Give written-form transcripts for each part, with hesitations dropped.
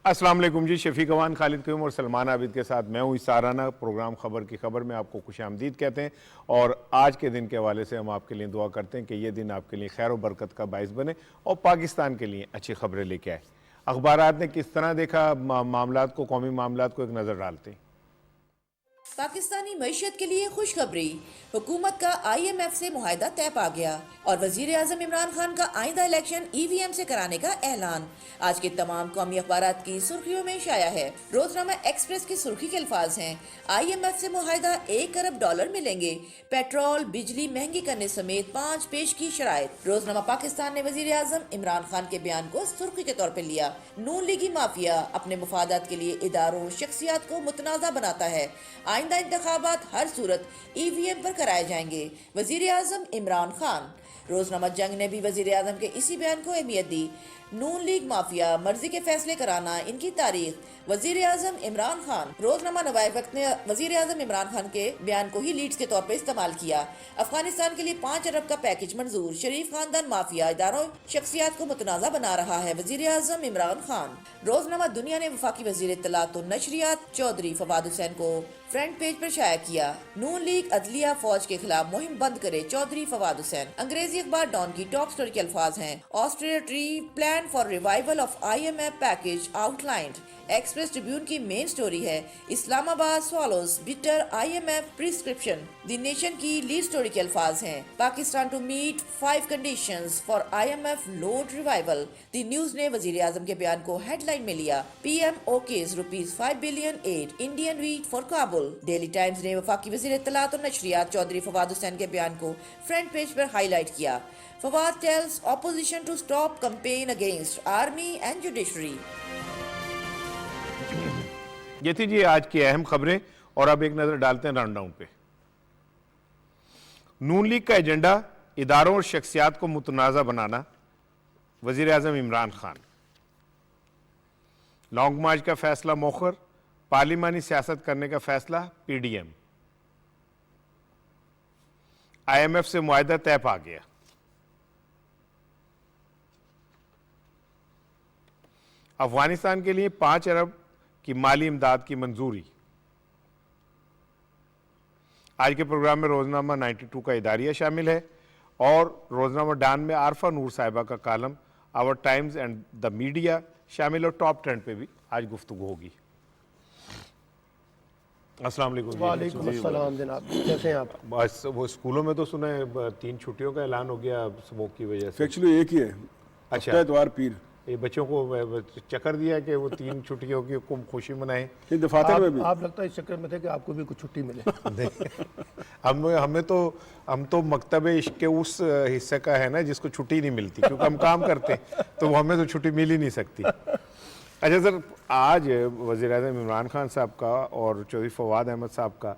अस्सलाम वालेकुम जी। शफीक अवान, खालिद क़यूम और सलमान आबिद के साथ मैं हूँ इसाराना। प्रोग्राम खबर की खबर में आपको खुशामदीद कहते हैं और आज के दिन के हवाले से हम आपके लिए दुआ करते हैं कि ये दिन आपके लिए खैर व बरकत का बाइस बने और पाकिस्तान के लिए अच्छी खबरें लेके आए। अखबारात ने किस तरह देखा मामलात को, कौमी मामलात को एक नज़र डालते हैं। पाकिस्तानी मईशत के लिए खुशखबरी, हुकूमत का IMF से मुआहदा तय पा गया और वजीर आजम इमरान खान का आइंदा इलेक्शन EVM से कराने का ऐलान आज के तमाम कौमी अखबारात की सुर्खियों में शाया है। रोजनामा एक्सप्रेस की सुर्खी के अल्फाज हैं, IMF से मुआहदा $1 अरब मिलेंगे, पेट्रोल बिजली महंगी करने समेत 5 पेश की शराइत। रोजनामा पाकिस्तान ने वजीर आजम इमरान खान के बयान को सुर्खी के तौर पर लिया। नून लीगी माफिया अपने मुफादात के लिए इदारों शख्सियात को मुतनाज़ा बनाता है, आइंदा इंतखाबात हर सूरत EVM पर कराए जाएंगे, वजीर आजम इमरान खान। रोजनामा जंग ने भी वजीर आजम के इसी बयान को अहमियत दी। नून लीग माफिया मर्जी के फैसले कराना, इनकी तारीख, वजीर आजम इमरान खान। रोजनामा नवाए वक्त ने वजीर आजम इमरान खान के बयान को ही लीड्स के तौर पर इस्तेमाल किया। अफगानिस्तान के लिए 5 अरब का पैकेज मंजूर, शरीफ खानदान माफिया इदारों शख्सियात को मुतनाज़ा बना रहा है, वजीर आजम इमरान खान। रोजनामा दुनिया ने वफाकी वजीर इत्तलात व नशरियात चौधरी फवाद हुसैन को फ्रंट पेज पर शाया किया। नून लीग अदलिया फौज के खिलाफ मुहिम बंद करे, चौधरी फवाद हुसैन। अंग्रेजी अखबार डॉन की टॉप स्टोरी के अल्फाज हैं, austerity plan for revival of IMF package outlined. Express tribune की मेन स्टोरी है, Islamabad swallows bitter IMF prescription. The nation की लीड स्टोरी के अल्फाज हैं, Pakistan to meet 5 conditions for IMF loan revival. The news ने वजीर आजम के बयान को हेडलाइन में लिया, PM okays ₹5 billion aid Indian wheat for Kabul. Daily times ने वफाकी वजीर इत्तलात और नशरियात चौधरी फवाद हुसैन के बयान को फ्रंट पेज पर हाईलाइट किया। Fawad tells opposition to stop campaign against army and judiciary. ये थी जी आज की अहम खबरें और अब एक नजर डालते हैं राउंड डाउन पे। नून लीग का एजेंडा इदारों और शख्सियात को मुतनाज़ा बनाना, वजीर आजम इमरान खान। लॉन्ग मार्च का फैसला मौखर, पार्लिमानी सियासत करने का फैसला PDM। IMF से मुआहदा तय पा गया। अफगानिस्तान के लिए 5 अरब की माली इमदाद की मंजूरी। आज के प्रोग्राम में रोजनामा 92 का इदारिया शामिल है और रोजनामा डान में आरफा नूर साहिबा का column, our times and the media शामिल और टॉप 10 पे भी आज गुफ्तगू होगी। अस्सलाम वालेकुम। वालेकुम अस्सलाम जनाब, कैसे हैं आप? बस वो स्कूलों में तो सुना है 3 छुट्टियों का ऐलान हो गया स्मोक की वजह से। एक्चुअली एक ही है, अच्छा, इतवार पीर। ये बच्चों को चक्कर दिया कि वो 3 छुट्टियों की खुशी मनाएं। दफातर में भी आप लगता है इस चक्कर में थे कि आपको भी कुछ छुट्टी मिले। हम तो मकतब इश्क के उस हिस्से का है ना जिसको छुट्टी नहीं मिलती, क्योंकि हम काम करते हैं तो हमें तो छुट्टी मिल ही नहीं सकती। अच्छा सर, आज वज़ीर आज़म इमरान खान साहब का और चौधरी फवाद अहमद साहब का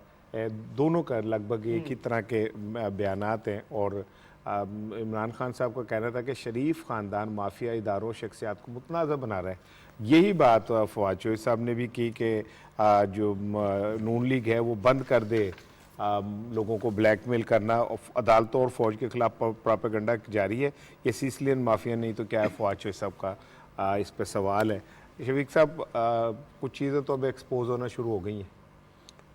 दोनों का लगभग एक ही तरह के बयानात हैं और इमरान खान साहब का कहना था कि शरीफ ख़ानदान माफिया इदारों शख्सियात को मुतनाज़ा बना रहा है। यही बात फवाद चौधरी साहब ने भी की कि जो नून लीग है वो बंद कर दे लोगों को ब्लैकमेल करना, अदालतों और फौज के खिलाफ प्रोपेगेंडा जारी है। ये सिसिलियन माफिया नहीं तो क्या है, फवाद चौधरी साहब का इस पर सवाल है। शफीक साहब, कुछ चीज़ें तो अब एक्सपोज होना शुरू हो गई हैं।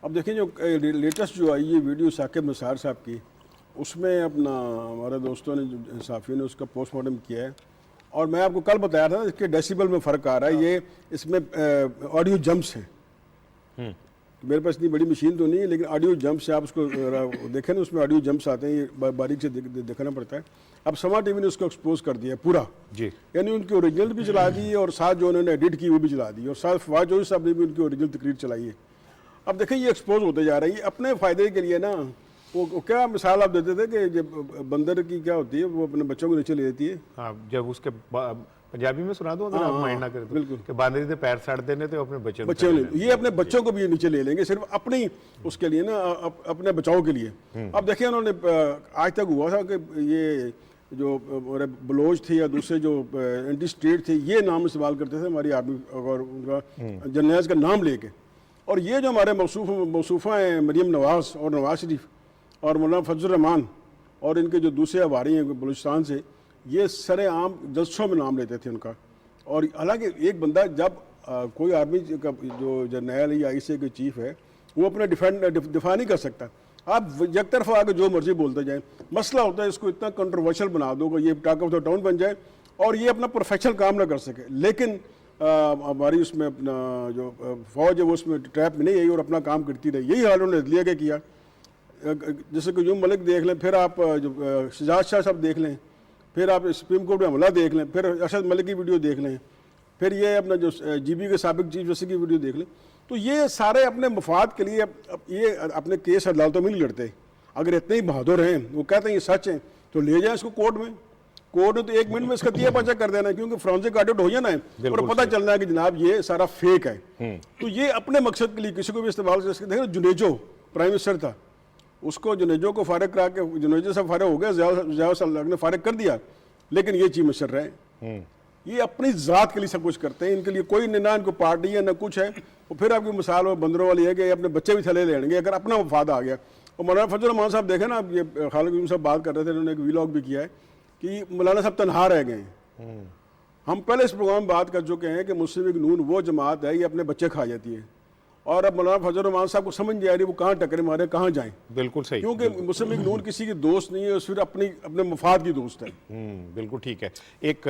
अब देखिए जो लेटेस्ट जो आई है वीडियो साकिब निसार साहब की, उसमें अपना हमारे दोस्तों ने, जो साफ़ियों ने उसका पोस्टमार्टम किया है और मैं आपको कल बताया था इसके डेसिबल में फ़र्क आ रहा है। ये इसमें ऑडियो जंप्स हैं। मेरे पास इतनी बड़ी मशीन तो नहीं है, लेकिन ऑडियो जंप्स से आप उसको देखें ना, उसमें ऑडियो जंप्स आते हैं, ये बारीक से देखना पड़ता है। अब समा टीवी ने उसको एक्सपोज कर दिया पूरा जी, यानी उनकी ओरिजिनल भी चला दी और साथ जो उन्होंने एडिट की वो भी चला दी और साथ फवाद चौधरी साहब ने भी उनकी ओरिजिनल तकरीर चलाई है। अब देखें ये एक्सपोज होते जा रही है अपने फ़ायदे के लिए ना। वो क्या मिसाल आप देते थे कि जब बंदर की क्या होती है, वो अपने बच्चों को नीचे ले लेती है। हाँ, जब उसके पंजाबी में सुना दो अगर आप माइंड ना करें तो, बिल्कुल, कि बांदरी से पैर साड़ देने थे अपने बच्चे ये अपने बच्चों को भी नीचे ले लेंगे सिर्फ अपनी उसके लिए ना, अपने बचाव के लिए। अब देखिए उन्होंने आज तक हुआ था कि ये जो बलोच थे या दूसरे जो एंटी स्टेट थे, ये नाम इस्तेमाल करते थे हमारी आर्मी और उनका जनरल्स का नाम लेके। और ये जो हमारे मौसूफ़ा हैं मरीम नवाज़ और नवाज शरीफ और मौलाना फजल रहमान और इनके जो दूसरे हवारी हैं बलूचिस्तान से, ये सरेआम जलसों में नाम लेते थे उनका। और हालांकि एक बंदा जब कोई आर्मी का जो जर्नैल या आईसी के चीफ है वो अपना दिफा नहीं कर सकता। आप एक तरफा आके जो मर्जी बोलते जाएं, मसला होता है इसको इतना कंट्रोवर्शियल बना दो कि ये टॉक ऑफ द टाउन बन जाए और ये अपना प्रोफेशनल काम ना कर सके। लेकिन हमारी उसमें अपना जो फौज है वो उसमें ट्रैप में नहीं आई और अपना काम करती रही। यही हाल उन्होंने अदलिया के किया। जैसे कि यूम मलिक देख लें, फिर आप जो शहजाद शाह साहब देख लें, फिर आप सुप्रीम कोर्ट में हमला देख लें, फिर अरशद मलिक की वीडियो देख लें, फिर ये अपना जो जीबी के साबिक चीफ जैसे की वीडियो देख लें। तो ये सारे अपने मफाद के लिए ये अपने केस अदालतों में नहीं लड़ते। अगर इतने ही बहादुर हैं, वो कहते हैं ये सच है, तो ले जाएं इसको कोर्ट में। कोर्ट ने तो 1 मिनट में इसका दिया पर्चा कर देना है, क्योंकि फोरेंसिक ऑडिट हो जाना है और पता चलना है कि जनाब ये सारा फेक है। तो ये अपने मकसद के लिए किसी को भी इस्तेमाल कर सकते हैं। जुनेजो प्राइम मिनिस्टर था, उसको जुनेजो को फारिग करा के जुनेजो से फारिग हो गया, ज़िया ने फारिग कर दिया, लेकिन ये चीफ मिनिस्टर रहे। ये अपनी ज़ात के लिए सब कुछ करते हैं, इनके लिए कोई ना इनको पार्टी है ना कुछ है। और फिर आपकी मिसाल वो बंदरों वाली है कि अपने बच्चे भी थले लेंगे अगर अपना वफाद आ गया। और मौलाना फजल रहमान साहब देखे ना, आप ये खालिद यूम साहब बात कर रहे थे, उन्होंने एक वीलॉग भी किया है कि मौलाना साहब तनहा रह गए हैं। हम पहले इस प्रोग्राम में बात कर चुके हैं कि मुस्लिम लीग नून वो जमात है ये अपने बच्चे खा जाती है, और अब मौलाना फजल रहमान साहब को समझ नहीं आ रही वो कहाँ टकरे मारे, कहाँ जाएं। बिल्कुल सही, क्योंकि मुस्लिम लीग नून किसी की दोस्त नहीं है, सिर्फ अपने मफाद की दोस्त है। बिल्कुल ठीक है। एक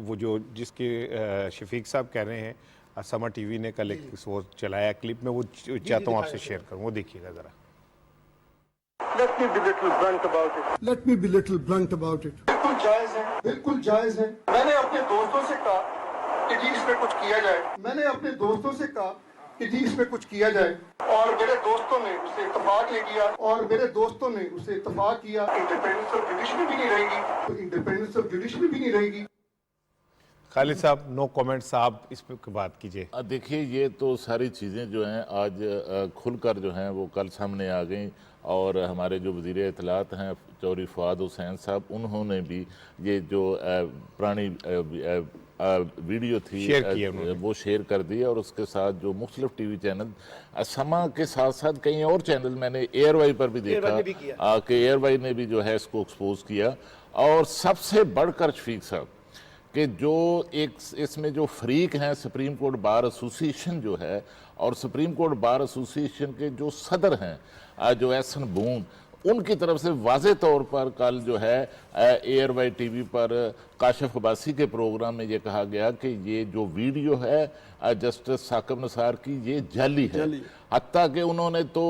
वो जो जिसके शफीक साहब कह रहे हैं, समा टीवी ने कल एक वो चलाया क्लिप में, वो चाहता हूँ आपसे शेयर करूँ, वो देखिएगा जरा। Let me be little blunt about it. Let me be little blunt about it. बिल्कुल जायज है, बिल्कुल जायज है। मैंने अपने दोस्तों से कहा कि जी इस पे कुछ किया जाए, मैंने अपने दोस्तों से कहा कि जी इस पे कुछ किया जाए, और मेरे दोस्तों ने उससे इत्तेफाक नहीं किया। और मेरे दोस्तों ने उसे इत्तेफाक किया। इंडिपेंडेंस ऑफ जुडिशरी भी नहीं रहेगी। तो इंडिपेंडेंस ऑफ जुडिशरी भी नहीं रहेगी। खालिद साहब, नो कमेंट्स, आप इस पे बात कीजिए। देखिए, ये तो सारी चीज़ें जो हैं आज खुलकर जो हैं वो कल सामने आ गई, और हमारे जो वज़ीर इत्तलात हैं चौधरी फवाद हुसैन साहब, उन्होंने भी ये जो पुरानी वीडियो थी वो शेयर कर दी, और उसके साथ जो मुख्तलिफ टीवी चैनल समा के साथ साथ कई और चैनल मैंने एयरवाई पर भी देखा कि एयरवाई ने भी जो है इसको एक्सपोज किया। और सबसे बढ़कर शफीक साहब कि जो एक इसमें जो फरीक हैं सुप्रीम कोर्ट बार एसोसिएशन जो है, और सुप्रीम कोर्ट बार एसोसिएशन के जो सदर हैं जो एहसन बून, उनकी तरफ से वाज़े तौर पर कल जो है एयरवाई टीवी पर काशिफ अब्बासी के प्रोग्राम में ये कहा गया कि ये जो वीडियो है जस्टिस साकिब निसार की ये जाली है। हत्ता कि उन्होंने तो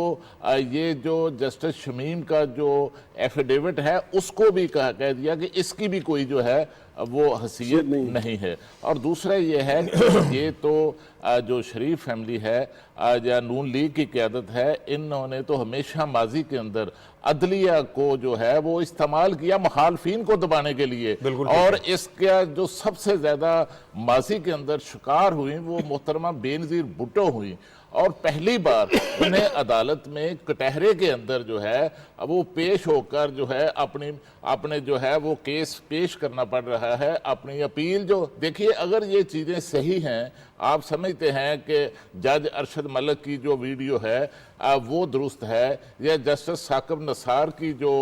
ये जो जस्टिस शमीम का जो एफिडेविट है उसको भी कह दिया कि इसकी भी कोई जो है वो हसीयत नहीं है। और दूसरा ये है कि ये तो जो शरीफ फैमिली है या नून लीग की क़यादत है, इन्होंने तो हमेशा माजी के अंदर अदलिया को जो है वो इस्तेमाल किया मुखालफिन को दबाने के लिए, और इसका जो सबसे ज़्यादा माजी के अंदर शिकार हुई वो मोहतरमा बेनज़ीर भुट्टो हुई। और पहली बार उन्हें अदालत में कटहरे के अंदर जो है वो पेश होकर जो है अपने जो है वो केस पेश करना पड़ रहा है, अपनी अपील जो देखिए, अगर ये चीज़ें सही हैं, आप समझते हैं कि जज अरशद मलिक की जो वीडियो है वो दुरुस्त है, या जस्टिस साकिब निसार की जो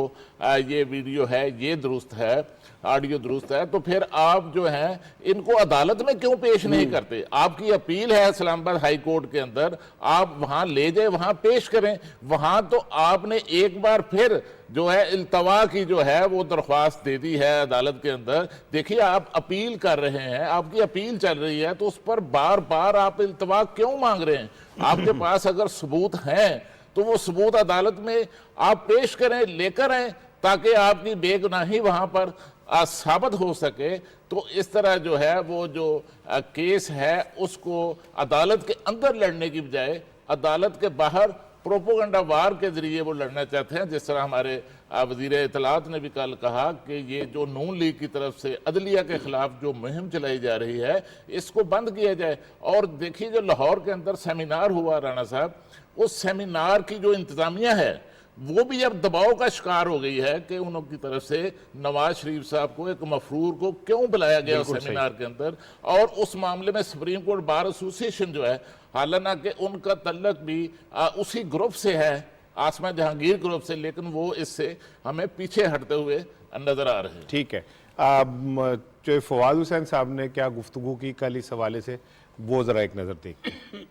ये वीडियो है ये दुरुस्त है, ऑडियो दुरुस्त है, तो फिर आप जो हैं इनको अदालत में क्यों पेश नहीं करते? आपकी अपील है इस्लामाबाद हाई कोर्ट के अंदर, आप वहां ले जाए, वहां पेश करें। वहां तो आपने एक बार फिर जो है इल्तवा की जो है वो दरख्वास्त दे दी है अदालत के अंदर। देखिए, आप अपील कर रहे हैं, आपकी अपील चल रही है, तो उस पर बार बार आप इल्तवा क्यों मांग रहे हैं? आपके पास अगर सबूत हैं तो वो सबूत अदालत में आप पेश करें, लेकर आए, ताकि आपकी बेगुनाही वहां पर साबित हो सके। तो इस तरह जो है वो जो केस है उसको अदालत के अंदर लड़ने की बजाय अदालत के बाहर प्रोपोगंडा वार के जरिए वो लड़ना चाहते हैं। जिस तरह हमारे वज़ीर इत्तलात ने भी कल कहा कि ये जो नून लीग की तरफ से अदलिया के खिलाफ जो मुहिम चलाई जा रही है इसको बंद किया जाए। और देखिए, जो लाहौर के अंदर सेमिनार हुआ राणा साहब, उस सेमिनार की जो इंतजामिया है वो भी अब दबाव का शिकार हो गई है कि उनकी तरफ से नवाज शरीफ साहब को एक मफरूर को क्यों बुलाया गया उस सेमिनार के अंदर। और उस मामले में सुप्रीम कोर्ट बार एसोसिएशन जो है, हालांकि उनका तल्लक भी उसी ग्रुप से है, आसमा जहांगीर ग्रुप से, लेकिन वो इससे हमें पीछे हटते हुए नजर आ रहे हैं। ठीक है। जो फवाद हुसैन साहब ने क्या गुफ्तगू की कल इस हवाले से, वो ज़रा एक नज़र देखते हैं।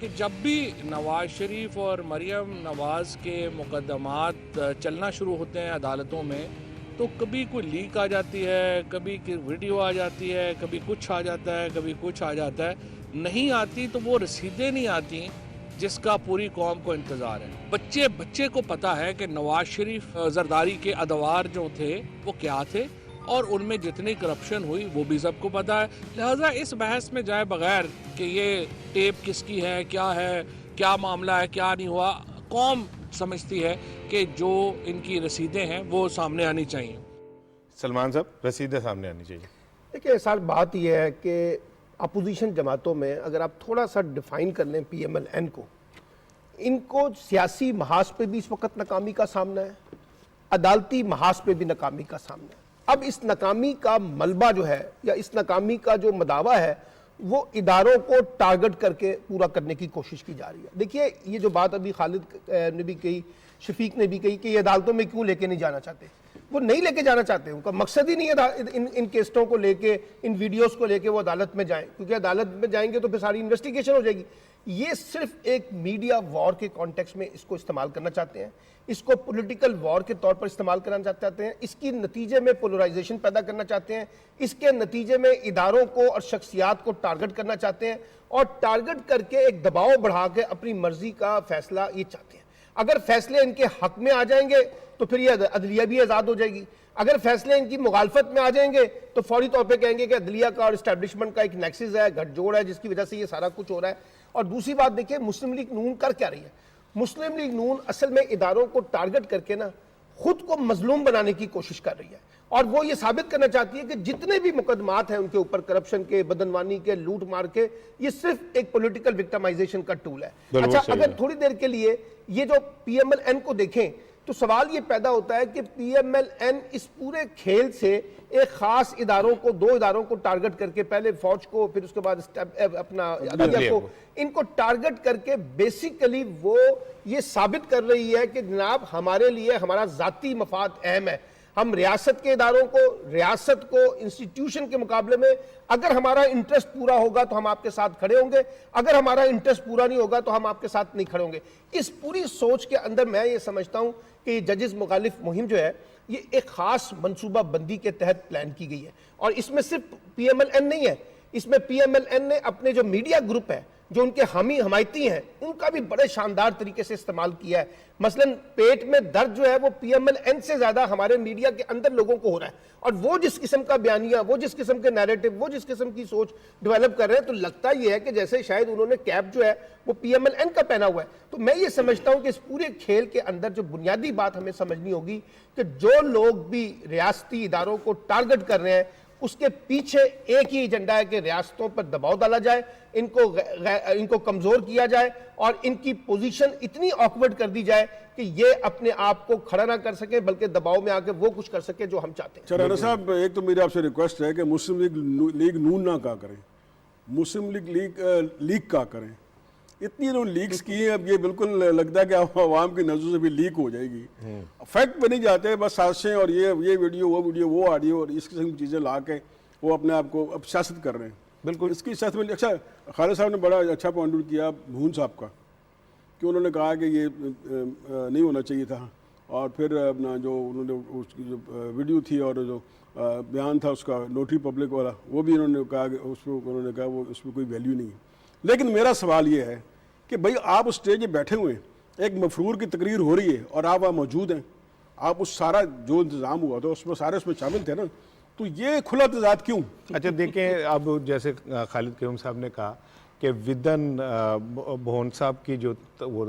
कि जब भी नवाज शरीफ और मरियम नवाज के मुकदमात चलना शुरू होते हैं अदालतों में, तो कभी कोई लीक आ जाती है, कभी वीडियो आ जाती है, कभी कुछ आ जाता है, कभी कुछ आ जाता है, नहीं आती तो वो रसीदें नहीं आती जिसका पूरी कौम को इंतज़ार है। बच्चे को पता है कि नवाज शरीफ जरदारी के अदवार जो थे वो क्या थे और उनमें जितनी करप्शन हुई वो भी सबको पता है। लिहाजा इस बहस में जाए बगैर कि ये टेप किसकी है, क्या मामला है, क्या नहीं हुआ, कौम समझती है कि जो इनकी रसीदें हैं वो सामने आनी चाहिए। सलमान साहब, रसीदें सामने आनी चाहिए। देखिए सर, बात यह है कि अपोजिशन जमातों में अगर आप थोड़ा सा डिफाइन कर लें PMLN को, इनको सियासी महाज पे भी इस वक्त नाकामी का सामना है, अदालती महाज पे भी नाकामी का सामना है। अब इस नाकामी का मलबा जो है या इस नाकामी का जो मदावा है वो इदारों को टारगेट करके पूरा करने की कोशिश की जा रही है। देखिए ये जो बात अभी खालिद ने भी कही, शफीक ने भी कही कि ये अदालतों में क्यों लेके नहीं जाना चाहते, वो नहीं लेके जाना चाहते, उनका मकसद ही नहीं है इन केसों को लेके, इन वीडियोस को लेके वो अदालत में जाएं, क्योंकि अदालत में जाएंगे तो फिर सारी इन्वेस्टिगेशन हो जाएगी। ये सिर्फ एक मीडिया वॉर के कॉन्टेक्स्ट में इसको इस्तेमाल करना चाहते हैं, इसको पॉलिटिकल वॉर के तौर पर इस्तेमाल करना चाहते हैं, इसकी नतीजे में पोलराइजेशन पैदा करना चाहते हैं, इसके नतीजे में इदारों को और शख्सियात को टारगेट करना चाहते हैं और टारगेट करके एक दबाव बढ़ा के अपनी मर्जी का फैसला ये चाहते हैं। अगर फैसले इनके हक में आ जाएंगे तो फिर ये अदलिया भी आज़ाद हो जाएगी, अगर फैसले इनकी मुखालफत में आ जाएंगे तो फौरी तौर पे कहेंगे कि अदलिया का और इस्टेब्लिशमेंट का एक नेक्सिस है, गठजोड़ है, जिसकी वजह से ये सारा कुछ हो रहा है। और दूसरी बात देखिए, मुस्लिम लीग नून कर क्या रही है? मुस्लिम लीग नून असल में इदारों को टारगेट करके ना खुद को मजलूम बनाने की कोशिश कर रही है और वो ये साबित करना चाहती है कि जितने भी मुकदमात हैं उनके ऊपर करप्शन के, बदनवानी के, लूट मार के, ये सिर्फ एक पॉलिटिकल विक्टिमाइजेशन का टूल है। अच्छा, अगर थोड़ी देर के लिए ये जो PMLN को देखें तो सवाल ये पैदा होता है कि PMLN इस पूरे खेल से एक खास इदारों को, दो इदारों को टारगेट करके, पहले फौज को फिर उसके बाद अपना अदलिया को, इनको टारगेट करके बेसिकली वो ये साबित कर रही है कि जनाब हमारे लिए हमारा जाती मफाद अहम है, हम रियासत के इदारों को, रियासत को, इंस्टीट्यूशन के मुकाबले में अगर हमारा इंटरेस्ट पूरा होगा तो हम आपके साथ खड़े होंगे, अगर हमारा इंटरेस्ट पूरा नहीं होगा तो हम आपके साथ नहीं खड़े होंगे। इस पूरी सोच के अंदर मैं ये समझता हूं कि जजिस मुखालिफ मुहिम जो है ये एक खास मनसूबा बंदी के तहत प्लान की गई है और इसमें सिर्फ PMLN नहीं है, इसमें PMLN ने अपने जो मीडिया ग्रुप है, जो उनके हमायती हैं, उनका भी बड़े शानदार तरीके से इस्तेमाल किया है। मसलन पेट में दर्द जो है वो PMLN से ज्यादा हमारे मीडिया के अंदर लोगों को हो रहा है और वो जिस किस्म का बयानिया, वो जिस किस्म के नैरेटिव, वो जिस किस्म की सोच डेवलप कर रहे हैं तो लगता ये है कि जैसे शायद उन्होंने कैप जो है वो PMLN का पहना हुआ है। तो मैं ये समझता हूं कि इस पूरे खेल के अंदर जो बुनियादी बात हमें समझनी होगी कि जो लोग भी रियासती इदारों को टारगेट कर रहे हैं उसके पीछे एक ही एजेंडा है कि रियासतों पर दबाव डाला जाए, इनको कमजोर किया जाए और इनकी पोजीशन इतनी ऑकवर्ड कर दी जाए कि ये अपने आप को खड़ा ना कर सके बल्कि दबाव में आके वो कुछ कर सके जो हम चाहते हैं। राणा साहब, एक तो मेरी आपसे रिक्वेस्ट है कि मुस्लिम लीग नून ना का करें, मुस्लिम लीग का करें। इतनी इन्होंने लीक्स की हैं, अब ये बिल्कुल लगता है कि आवाम की नजरों से भी लीक हो जाएगी। फैक्ट पे नहीं जाते, बस साजिशें और ये वीडियो, वो ऑडियो और इस किस्म की चीज़ें ला के वो अपने आप को अब सियासत कर रहे हैं। बिल्कुल इसकी सियासत में अच्छा खालिद साहब ने बड़ा अच्छा पॉइंट आउट किया भून साहब का, कि उन्होंने कहा कि ये नहीं होना चाहिए था और फिर अपना जो उन्होंने उसकी जो वीडियो थी और जो बयान था उसका नोटरी पब्लिक वाला, वो भी उन्होंने कहा कि उसमें उन्होंने कहा वो उसमें कोई वैल्यू नहीं है। लेकिन मेरा सवाल ये है कि भाई आप उस स्टेज पे बैठे हुए हैं, एक मफरूर की तकरीर हो रही है और आप वहाँ मौजूद हैं, आप उस सारा जो इंतज़ाम हुआ था उसमें सारे उसमें शामिल थे ना, तो ये खुला तजाद क्यों? अच्छा देखें, अब जैसे खालिद क़यूम साहब ने कहा कि विदन भोन साहब की जो वो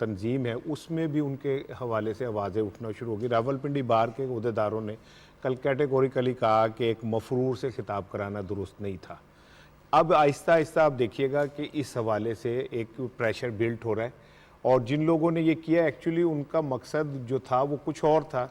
तंजीम है उसमें भी उनके हवाले से आवाज़ें उठना शुरू होगी। रावलपिंडी बार के अहदेदारों ने कल कैटेगोरिकली कहा कि एक मफरूर से खिताब कराना दुरुस्त नहीं था। अब आहिस्ता आहिस्ता आप देखिएगा कि इस हवाले से एक प्रेशर बिल्ट हो रहा है और जिन लोगों ने ये किया एक्चुअली उनका मकसद जो था वो कुछ और था,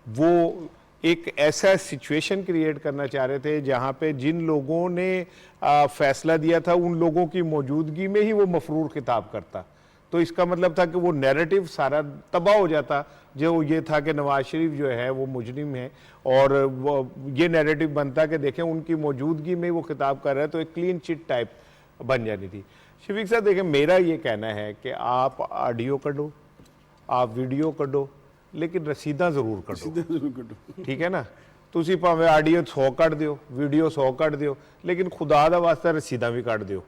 वो एक ऐसा सिचुएशन क्रिएट करना चाह रहे थे जहाँ पे जिन लोगों ने फैसला दिया था उन लोगों की मौजूदगी में ही वो मफरूर खिताब करता। तो इसका मतलब था कि वो नैरेटिव सारा तबाह हो जाता, जो ये था कि नवाज शरीफ जो है वो मुजरिम है, और वो ये नैरेटिव बनता कि देखें उनकी मौजूदगी में वो खिताब कर रहा है, तो एक क्लीन चिट टाइप बन जानी थी। शफीक साहब देखें, मेरा ये कहना है कि आप ऑडियो करो, आप वीडियो करो, लेकिन रसीदा जरूर करो, ठीक है ना। तुसी भावें ऑडियो 100 कट दियो, वीडियो 100 कट दियो, लेकिन खुदा दा वास्ता रसीदा भी कट दियो।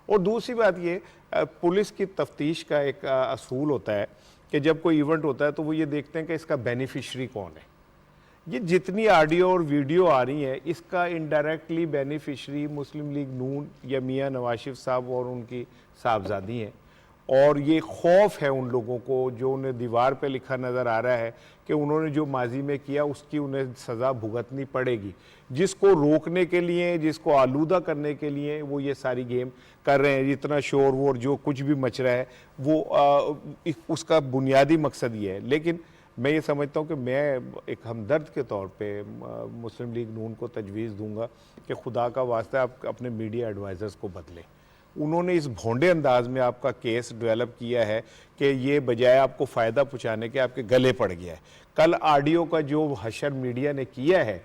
और दूसरी बात ये, पुलिस की तफ्तीश का एक असूल होता है कि जब कोई इवेंट होता है तो वो ये देखते हैं कि इसका बेनिफिशरी कौन है। ये जितनी ऑडियो और वीडियो आ रही है, इसका इनडायरेक्टली बेनिफिशरी मुस्लिम लीग नून या मियाँ नवाज शरीफ साहब और उनकी साहबजादी हैं। और ये खौफ है उन लोगों को, जो उन्हें दीवार पे लिखा नज़र आ रहा है कि उन्होंने जो माजी में किया उसकी उन्हें सज़ा भुगतनी पड़ेगी। जिसको रोकने के लिए, जिसको आलूदा करने के लिए वो ये सारी गेम कर रहे हैं, जितना शोर वोर जो कुछ भी मच रहा है वो उसका बुनियादी मकसद ये है। लेकिन मैं ये समझता हूँ कि मैं एक हमदर्द के तौर पे मुस्लिम लीग नून को तजवीज़ दूंगा कि खुदा का वास्ता आप अपने मीडिया एडवाइज़र्स को बदलें। उन्होंने इस भोंडे अंदाज में आपका केस डेवलप किया है कि ये बजाय आपको फ़ायदा पहुँचाने के आपके गले पड़ गया है। कल ऑडियो का जो हशर मीडिया ने किया है,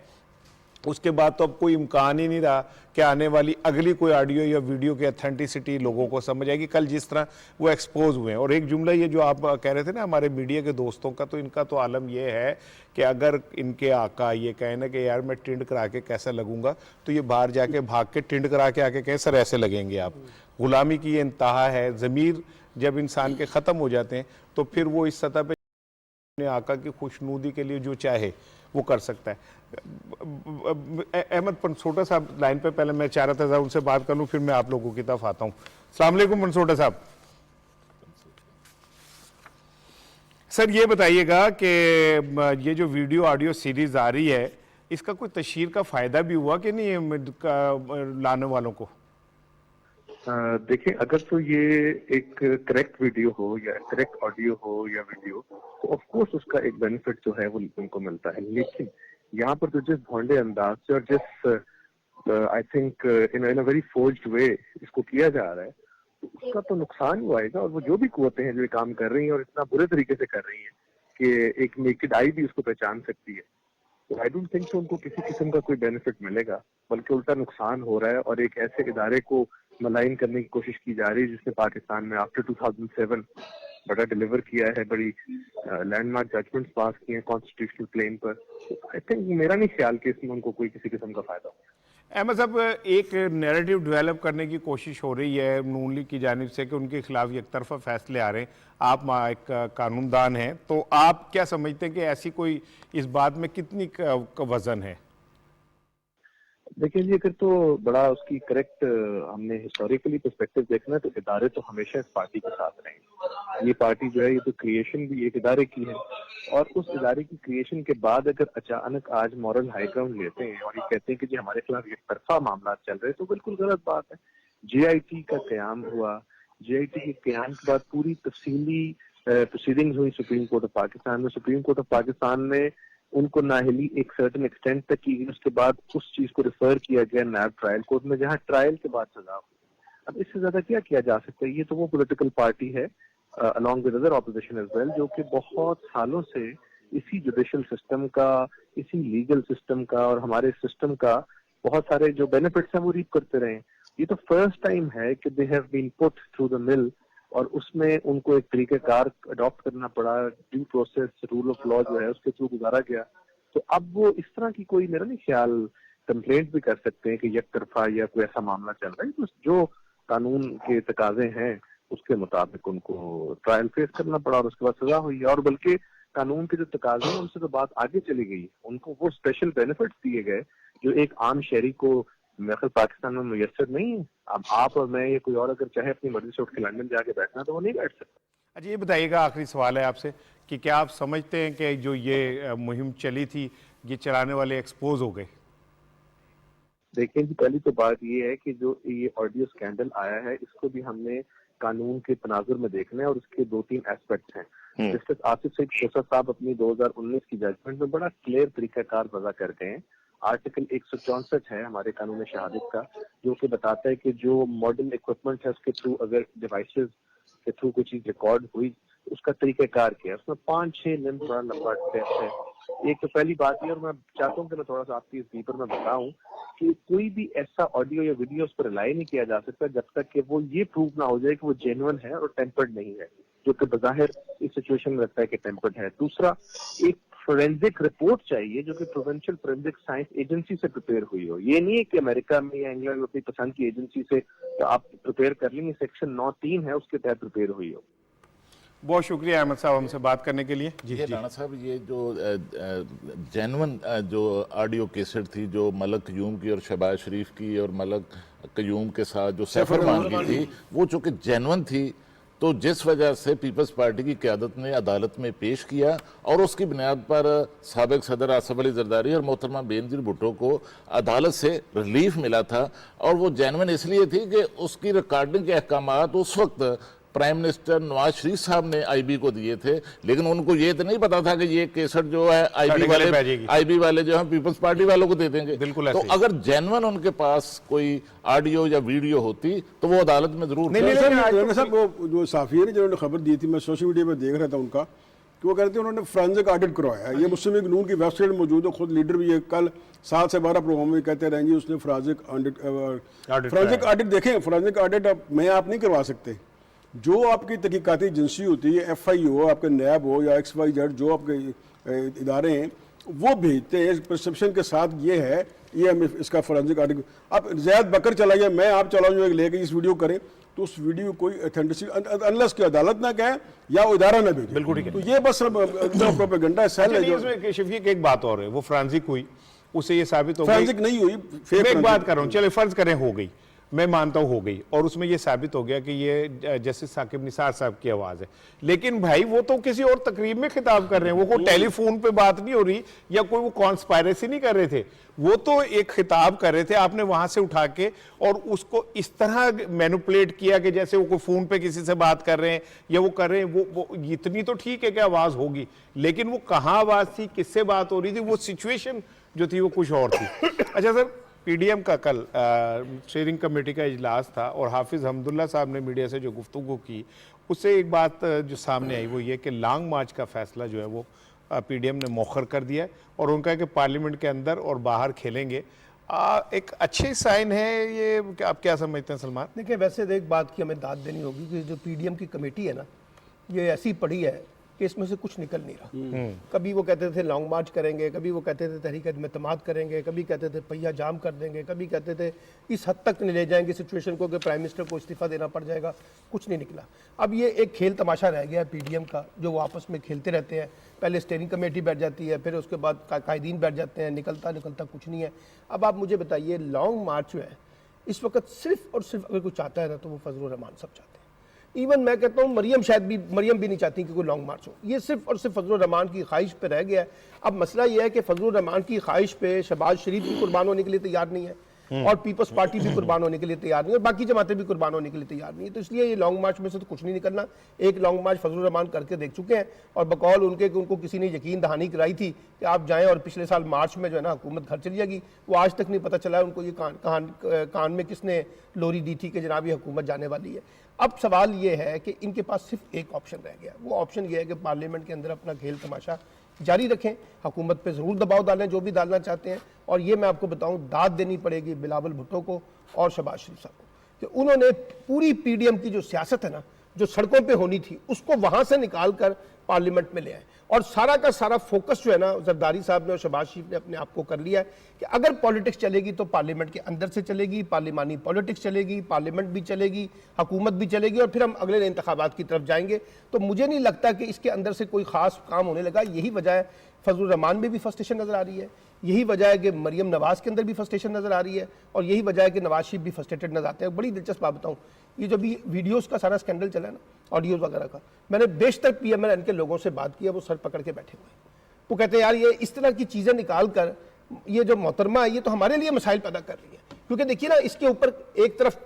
उसके बाद तो अब कोई इम्कान ही नहीं रहा कि आने वाली अगली कोई ऑडियो या वीडियो की अथेंटिसिटी लोगों को समझ आएगी। कल जिस तरह वो एक्सपोज हुए हैं, और एक जुमला ये जो आप कह रहे थे ना हमारे मीडिया के दोस्तों का, तो इनका तो आलम ये है कि अगर इनके आका ये कहें ना कि यार मैं टिंड करा के कैसा लगूंगा, तो ये बाहर जाके भाग के टिंड करा के आके कहें सर ऐसे लगेंगे आप। गुलामी की ये इंतहा है। ज़मीर जब इंसान के ख़त्म हो जाते हैं तो फिर वो इस सतह पे अपने आका की खुशनुदी के लिए जो चाहे वो कर सकता है। अहमद पनसोटा साहब लाइन पे, पहले मैं चाह रहा था उनसे बात कर लूं, फिर मैं आप लोगों की तरफ आता हूं। अस्सलाम वालेकुम पनसोटा साहब। सर ये बताइएगा कि ये जो वीडियो ऑडियो सीरीज आ रही है, इसका कोई तशहीर का फायदा भी हुआ कि नहीं लाने वालों को? देखिए, अगर तो ये एक करेक्ट वीडियो हो या करेक्ट ऑडियो हो या वीडियो, तो ऑफ कोर्स उसका एक बेनिफिट जो है वो उनको मिलता है। लेकिन यहाँ पर तो जिस भोंडे अंदाज से और जिस I think in a very forged way इसको किया जा रहा है, तो उसका तो नुकसान ही आएगा। और वो जो भी कुव्वतें हैं जो ये काम कर रही हैं और इतना बुरे तरीके से कर रही हैं कि एक नेकेड आई भी उसको पहचान सकती है, तो आई डोंट थिंक उनको किसी किस्म का कोई बेनिफिट मिलेगा, बल्कि उल्टा नुकसान हो रहा है। और एक ऐसे इदारे को मलाइन करने की कोशिश की जा रही है जिसने पाकिस्तान में आफ्टर 2007 बड़ा डिलीवर किया है, बड़ी लैंडमार्क जजमेंट्स पास किए हैं कॉन्स्टिट्यूशनल प्लेन पर। आई थिंक मेरा नहीं ख्याल कि इसमें उनको कोई किसी किस्म का फायदा हो। अहमद साहब, एक नैरेटिव डेवलप करने की कोशिश हो रही है नून लीग की जानिब से कि उनके खिलाफ एक तरफा फैसले आ रहे हैं। आप एक कानूनदान हैं, तो आप क्या समझते हैं कि ऐसी कोई इस बात में कितनी वजन है? देखिए जी, अगर तो बड़ा उसकी करेक्ट हमने हिस्टोरिकली पर्सपेक्टिव देखना है तो इदारे तो हमेशा इस पार्टी के साथ रहेंगे। ये पार्टी जो है ये तो क्रिएशन भी एक इदारे की है, और उस इदारे की क्रिएशन के बाद अगर अचानक आज मॉरल हाई ग्राउंड लेते हैं और ये कहते हैं कि जी हमारे खिलाफ एक तरफा मामला चल रहे हैं, तो बिल्कुल गलत बात है। JIT का क़याम हुआ, JIT के क़याम के बाद पूरी तफसीली प्रोसीडिंग्स हुई सुप्रीम कोर्ट ऑफ पाकिस्तान में। सुप्रीम कोर्ट ऑफ पाकिस्तान ने उनको नाहली एक सर्टेन एक्सटेंट तक की, उसके बाद उस चीज को रिफर किया गया नायब ट्रायल कोर्ट में, जहां ट्रायल के बाद सजा हुई। अब इससे ज्यादा क्या किया जा सकता है? ये तो वो पॉलिटिकल पार्टी है along with other opposition as well, जो कि बहुत सालों से इसी जुडिशल सिस्टम का, इसी लीगल सिस्टम का और हमारे सिस्टम का बहुत सारे जो बेनिफिट्स हैं वो रीप करते रहे। ये तो फर्स्ट टाइम है कि they have been put through the mill, और उसमें उनको एक तरीक़ेकार अडॉप्ट करना पड़ा। Due process, rule of law जो है उसके थ्रू गुजारा गया। तो अब वो इस तरह की कोई, मेरा नहीं ख्याल, कंप्लेंट भी कर सकते हैं कि एक तरफा या कोई ऐसा मामला चल रहा है। तो जो कानून के तकाजे हैं उसके मुताबिक उनको ट्रायल फेस करना पड़ा और उसके बाद सजा हुई। और बल्कि कानून के जो तकाजे हैं उनसे तो बात आगे चली गई, उनको वो स्पेशल बेनिफिट्स दिए गए जो एक आम शहरी को मेरे पाकिस्तान में मुयस्सर नहीं है। अब आप और मैं या कोई और अगर चाहे अपनी मर्जी से उठ के लंदन जाके बैठना तो वो नहीं बैठ सकता। अच्छा ये बताइएगा, आखिरी सवाल है आपसे, कि क्या आप समझते हैं कि जो ये मुहिम चली थी, ये चलाने वाले एक्सपोज हो गए? देखिए जी, पहली तो बात ये है कि जो ये ऑडियो स्कैंडल आया है इसको भी हमने कानून के तनाजुर में देखना है, और उसके 2-3 एस्पेक्ट्स हैं। जस्टिस आसिफ सईद खोसा साहब अपनी 2019 की जजमेंट में बड़ा क्लियर तरीकाकार वज़ा कर गए हैं। आर्टिकल 164 है हमारे कानून शहादत का, जो कि बताता है कि जो मॉडर्न इक्विपमेंट है उसके थ्रू अगर डिवाइसेस के थ्रू कोई चीज रिकॉर्ड हुई, उसका तरीकेकार क्या है, उसमें 5-6 दिन थोड़ा लंबा टेस्ट है। एक तो पहली बात ये, और मैं चाहता हूँ कि मैं थोड़ा सा आपकी इस डीपर में बताऊं कि कोई भी ऐसा ऑडियो या वीडियो उस पर रिलाई नहीं किया जा सकता जब तक कि वो ये प्रूव ना हो जाए कि वो जेन्युइन है और टेम्पर्ड नहीं है, जो कि बज़ाहिर इस सिचुएशन में लगता है कि टेम्पर्ड है। दूसरा, एक फोरेंसिक रिपोर्ट चाहिए जो कि प्रोविंशियल फोरेंसिक साइंस एजेंसी से प्रिपेयर हुई हो। ये नहीं है कि अमेरिका में या इंग्लैंड में अपनी पसंद की एजेंसी से तो आप प्रिपेयर कर लेंगे, सेक्शन 9(3) है उसके तहत प्रिपेयर हुई हो। बहुत शुक्रिया अहमद साहब हमसे बात करने के लिए। जी राणा साहब, ये जो जेन्युइन जो ऑडियो कैसेट थी जो मलक कयूम की और शहबाज शरीफ की और मलक कयूम के साथ जो सैफरमान की थी, वो चूँकि जेन्युइन थी तो जिस वजह से पीपल्स पार्टी की क़यादत ने अदालत में पेश किया और उसकी बुनियाद पर साबिक़ सदर आसिफ अली जरदारी और मोहतरमा बेनज़ीर भुट्टो को अदालत से रिलीफ मिला था। और वो जेन्युइन इसलिए थी कि उसकी रिकॉर्डिंग के अहकामात उस वक्त प्राइम मिनिस्टर नवाज शरीफ साहब ने आईबी को दिए थे, लेकिन उनको ये तो नहीं पता था कि ये केसर जो है आईबी वाले जो है पीपल्स पार्टी वालों को दे देंगे। बिल्कुल तो अगर जेन्युइन उनके पास कोई ऑडियो या वीडियो होती तो वो अदालत में जरूर साहब वो जो साफी ने जिन्होंने खबर दी थी, मैं सोशल मीडिया पर देख रहा था उनका कि वो कहते हैं उन्होंने फोरेंसिक ऑडिट करवाया। ये मुस्लिम लीग नून की वेबसाइट में मौजूद है, खुद लीडर भी है, कल 7 से 12 प्रोग्राम में कहते रहेंगे उसने फोरेंसिक ऑडिट देखें। फोरेंसिक ऑडिट मैं आप नहीं करवा सकते। जो आपकी तहकीकाती एजेंसी होती है, FI हो, आपके नैब हो या XYZ, जो आपके इदारे हैं वो भेजते हैं प्रिस्क्रिप्शन के साथ, ये है ये हमें इसका फोरेंसिक ऑडिट। अब ज़ैद बकर चलाइए, मैं आप चलाऊँ एक लेके इस वीडियो करें तो उस वीडियो कोई ऑथेंटिसिटी अनलेस की अदालत ना कहे या वो इदारा ना भेजे। बिल्कुल ठीक है। तो ये बस प्रोपेगेंडा सेल है जो शफीक एक बात और है, वो फोरेंसिक हुई, उससे ये साबित हो गई, फोरेंसिक नहीं हुई, मैं एक बात कर रहा हूँ, चले फर्ज करें हो गई, मैं मानता हूँ हो गई, और उसमें ये साबित हो गया कि ये जस्टिस साकिब निसार साहब की आवाज़ है। लेकिन भाई वो तो किसी और तकरीब में खिताब कर रहे हैं, वो कोई टेलीफोन पे बात नहीं हो रही या कोई वो कॉन्स्पायरेसी नहीं कर रहे थे, वो तो एक खिताब कर रहे थे। आपने वहां से उठा के और उसको इस तरह मैनिपुलेट किया कि जैसे वो कोई फ़ोन पे किसी से बात कर रहे हैं या वो कर रहे हैं। वो इतनी तो ठीक है कि आवाज़ होगी, लेकिन वो कहाँ आवाज़ थी, किससे बात हो रही थी, वो सिचुएशन जो थी वो कुछ और थी। अच्छा सर, PDM का कल स्टीयरिंग कमेटी का इजलास था और हाफिज़ हमदुल्ला साहब ने मीडिया से जो गुफ्तगू की, उससे एक बात जो सामने आई वो ये कि लॉन्ग मार्च का फैसला जो है वो PDM ने मौखर कर दिया है और उनका है कि पार्लियामेंट के अंदर और बाहर खेलेंगे। एक अच्छे साइन है ये, आप क्या समझते हैं सलमान? देखिए, वैसे एक बात की हमें दाद देनी होगी कि जो PDM की कमेटी है ना, ये ऐसी पड़ी है कि इसमें से कुछ निकल नहीं रहा। कभी वो कहते थे लॉन्ग मार्च करेंगे, कभी वो कहते थे तहरीक इत्तेमाद करेंगे, कभी कहते थे पहिया जाम कर देंगे, कभी कहते थे इस हद तक ले जाएंगे सिचुएशन को कि प्राइम मिनिस्टर को इस्तीफा देना पड़ जाएगा। कुछ नहीं निकला। अब ये एक खेल तमाशा रह गया है PDM का, जो वो आपस में खेलते रहते हैं। पहले स्टीयरिंग कमेटी बैठ जाती है, फिर उसके बाद कायदीन बैठ जाते हैं, निकलता कुछ नहीं है। अब आप मुझे बताइए, लॉन्ग मार्च जो है इस वक्त सिर्फ और सिर्फ अगर कोई चाहता है ना तो वो फजलुर रहमान सब चाहते हैं। इवन मैं कहता हूँ मरियम भी नहीं चाहती कि कोई लॉन्ग मार्च हो। ये सिर्फ और सिर्फ फजलुर रहमान की ख्वाहिश पे रह गया है। अब मसला ये है कि फजलुर रहमान की ख्वाहिश पे शहबाज शरीफ भी कुर्बान होने के लिए तैयार नहीं है और पीपल्स पार्टी भी कुर्बान होने के लिए तैयार नहीं है और बाकी जमातें भी कुर्बान होने के लिए तैयार नहीं है। तो इसलिए ये लॉन्ग मार्च में से तो कुछ नहीं निकलना। एक लॉन्ग मार्च फजलुर रहमान करके देख चुके हैं और बकौल उनके कि उनको किसी ने यकीन दहानी कराई थी कि आप जाएं और पिछले साल मार्च में जो है ना हुकूमत घर चली जाएगी, वो आज तक नहीं पता चला उनको ये कान में किसने लोरी दी थी कि जनाब ये हुकूमत जाने वाली है। अब सवाल ये है कि इनके पास सिर्फ एक ऑप्शन रह गया। वो ऑप्शन ये है कि पार्लियामेंट के अंदर अपना खेल तमाशा जारी रखें, हुकूमत पे ज़रूर दबाव डालें जो भी डालना चाहते हैं। और ये मैं आपको बताऊं, दाद देनी पड़ेगी बिलावल भुट्टो को और शहबाज शरीफ साहब को कि उन्होंने पूरी PDM की जो सियासत है ना, जो सड़कों पे होनी थी, उसको वहाँ से निकाल कर पार्लियामेंट में ले आए। और सारा का सारा फोकस जो है ना जरदारी साहब ने और शहबाज शरीफ ने अपने आप को कर लिया है कि अगर पॉलिटिक्स चलेगी तो पार्लियामेंट के अंदर से चलेगी, पार्लिमानी पॉलिटिक्स चलेगी, पार्लियामेंट भी चलेगी, हुकूमत भी चलेगी और फिर हम अगले इंतखाबात की तरफ जाएंगे। तो मुझे नहीं लगता कि इसके अंदर से कोई खास काम होने लगा। यही वजह है फजलुर रहमान में भी फ्रस्ट्रेशन नजर आ रही है, यही वजह है कि मरियम नवाज के अंदर भी फ्रस्ट्रेशन नजर आ रही है और यही वजह है कि नवाज शरीफ भी फ्रस्ट्रेटेड नजर आते हैं। बड़ी दिलचस्प बात बताऊं, ये जो भी वीडियोस का सारा स्कैंडल चला है ना, ऑडियोज वगैरह का, मैंने बेशतर PMLN के लोगों से बात की है, वो सर पकड़ के बैठे हुए हैं। वो कहते हैं यार ये इस तरह की चीज़ें निकाल कर ये जो मोहतरमा है ये तो हमारे लिए मसाइल पैदा कर रही है। क्योंकि देखिए ना, इसके ऊपर एक तरफ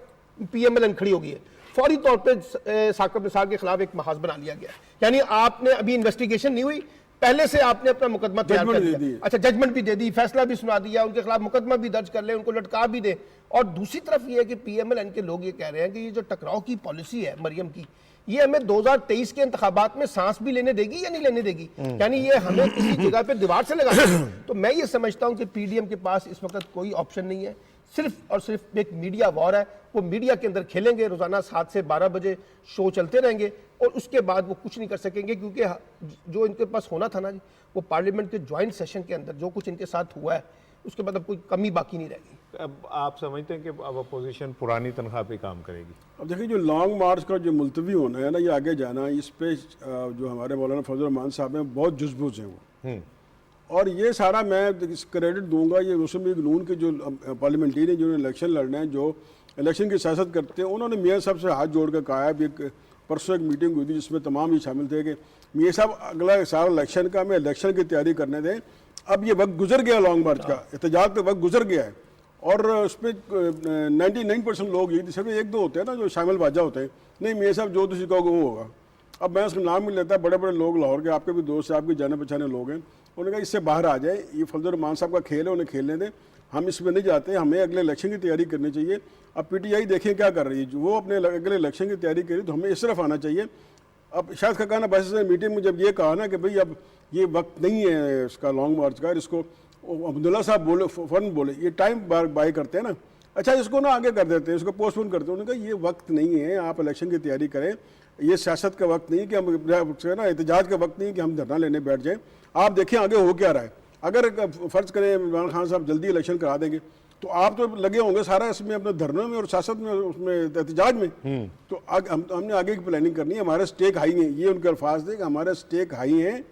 PMLN खड़ी हो गई है, फौरी तौर पर साकिब निसार के खिलाफ एक महाज बना लिया गया। यानी आपने अभी इन्वेस्टिगेशन नहीं हुई, पहले से आपने अपना मुकदमा तैयार कर दिया। अच्छा, जजमेंट भी दे दी, फैसला भी सुना दिया, उनके खिलाफ मुकदमा भी दर्ज कर ले, उनको लटका भी दे। और दूसरी तरफ ये है कि PMLN के लोग ये कह रहे हैं कि ये जो टकराव की पॉलिसी है मरियम की, ये हमें 2023 के इंतखाबात में सांस भी लेने देगी या नहीं लेने देगी, यानी ये हमें किसी जगह पे दीवार से लगा देगी। तो मैं ये समझता हूं कि पीडीएम के पास इस वक्त कोई ऑप्शन नहीं है, सिर्फ और सिर्फ एक मीडिया वॉर है। वो मीडिया के अंदर खेलेंगे, रोजाना 7 से 12 बजे शो चलते रहेंगे और उसके बाद वो कुछ नहीं कर सकेंगे, क्योंकि जो इनके पास होना था ना जी, वो पार्लियामेंट के ज्वाइंट सेशन के अंदर जो कुछ इनके साथ हुआ है उसके बाद अब कोई कमी बाकी नहीं रहेगी। अब आप समझते हैं कि अब अपोजिशन पुरानी तनख्वाह पे काम करेगी? अब देखिए, जो लॉन्ग मार्च का जो मुलतवी होना है ना, ये आगे जाना, इस पे जो हमारे मौलाना फजल रहमान साहब हैं बहुत जुज़बुज़ हैं वो, और ये सारा मैं क्रेडिट दूंगा ये मुस्लिम लीग नून के जो पार्लियामेंटेरियन जो इलेक्शन लड़ने हैं, जो इलेक्शन की सियासत करते हैं, उन्होंने मियाँ साहब से हाथ जोड़ कर कहा है। अभी परसों एक मीटिंग हुई थी जिसमें तमाम ये शामिल थे कि मियाँ साहब अगला साल इलेक्शन का, हमें इलेक्शन की तैयारी करने दें, अब ये वक्त गुजर गया लॉन्ग मार्च का, एहतजाज का वक्त गुजर गया है। और उसमें 99% लोग ये सिर्फ 1-2 होते हैं ना जो शामिल वाजा होते हैं, नहीं मियाँ साहब जो तुझे कहोगे वो होगा। अब मैं उसका नाम भी लेता है, बड़े बड़े लोग लाहौर के, आपके भी दोस्त हैं, आपके जाने पहचाने लोग हैं, उन्होंने कहा इससे बाहर आ जाए, ये फजल रहमान साहब का खेल है, उन्हें खेलने दें, हम इसमें नहीं जाते, हमें अगले इलेक्शन की तैयारी करनी चाहिए। अब पीटीआई देखें क्या कर रही है, वो अपने अगले इलेक्शन की तैयारी करी, तो हमें इस तरफ आना चाहिए। अब शायद का कहना बस मीटिंग में जब ये कहा ना कि भाई अब ये वक्त नहीं है इसका लॉन्ग मार्च का, इसको अब्दुल्ला साहब बोले, फ़ौरन बोले ये टाइम बाय करते हैं ना, अच्छा इसको ना आगे कर देते हैं, इसको पोस्टपोन करते हैं। उन्होंने कहा ये वक्त नहीं है, आप इलेक्शन की तैयारी करें, ये सियासत का वक्त नहीं है कि हम ना एहतजाज का वक्त नहीं है कि हम धरना लेने बैठ जाएं। आप देखें आगे हो क्या रहा है। अगर फ़र्ज़ करें इमरान खान साहब जल्दी इलेक्शन करा देंगे तो आप तो लगे होंगे सारा इसमें अपने धरनों में और सियासत में, उसमें एहतजाज में, तो हमने आगे की प्लानिंग करनी है। हमारे स्टेक हाई हैं, ये उनके अल्फाज थे कि हमारे स्टेक हाई हैं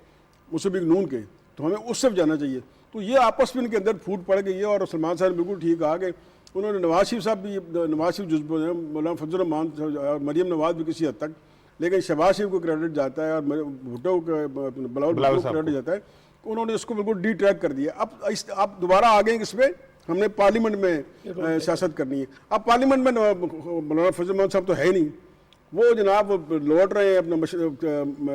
मुस्लिम लीग नून के, तो हमें उस सब जाना चाहिए। तो ये आपस में इनके अंदर फूट पड़ गई है। और सलमान साहब ने बिल्कुल ठीक कहा कि उन्होंने नवाज शरीफ साहब भी, नवाज शरीफ जुज़्ब हैं, मौलाना फजल रहमान और मरियम नवाज भी किसी हद तक, लेकिन शहबाज शरीफ को क्रेडिट जाता है और भुट्टो बिलावल भुट्टो को क्रेडिट जाता है। उन्होंने इसको बिल्कुल डी ट्रैक कर दिया। अब आप दोबारा आ गए इसमें, हमने पार्लियामेंट में सियासत करनी है। अब पार्लियामेंट में मौलाना फजल रहमान साहब तो है नहीं, वो जनाब लौट रहे हैं अपना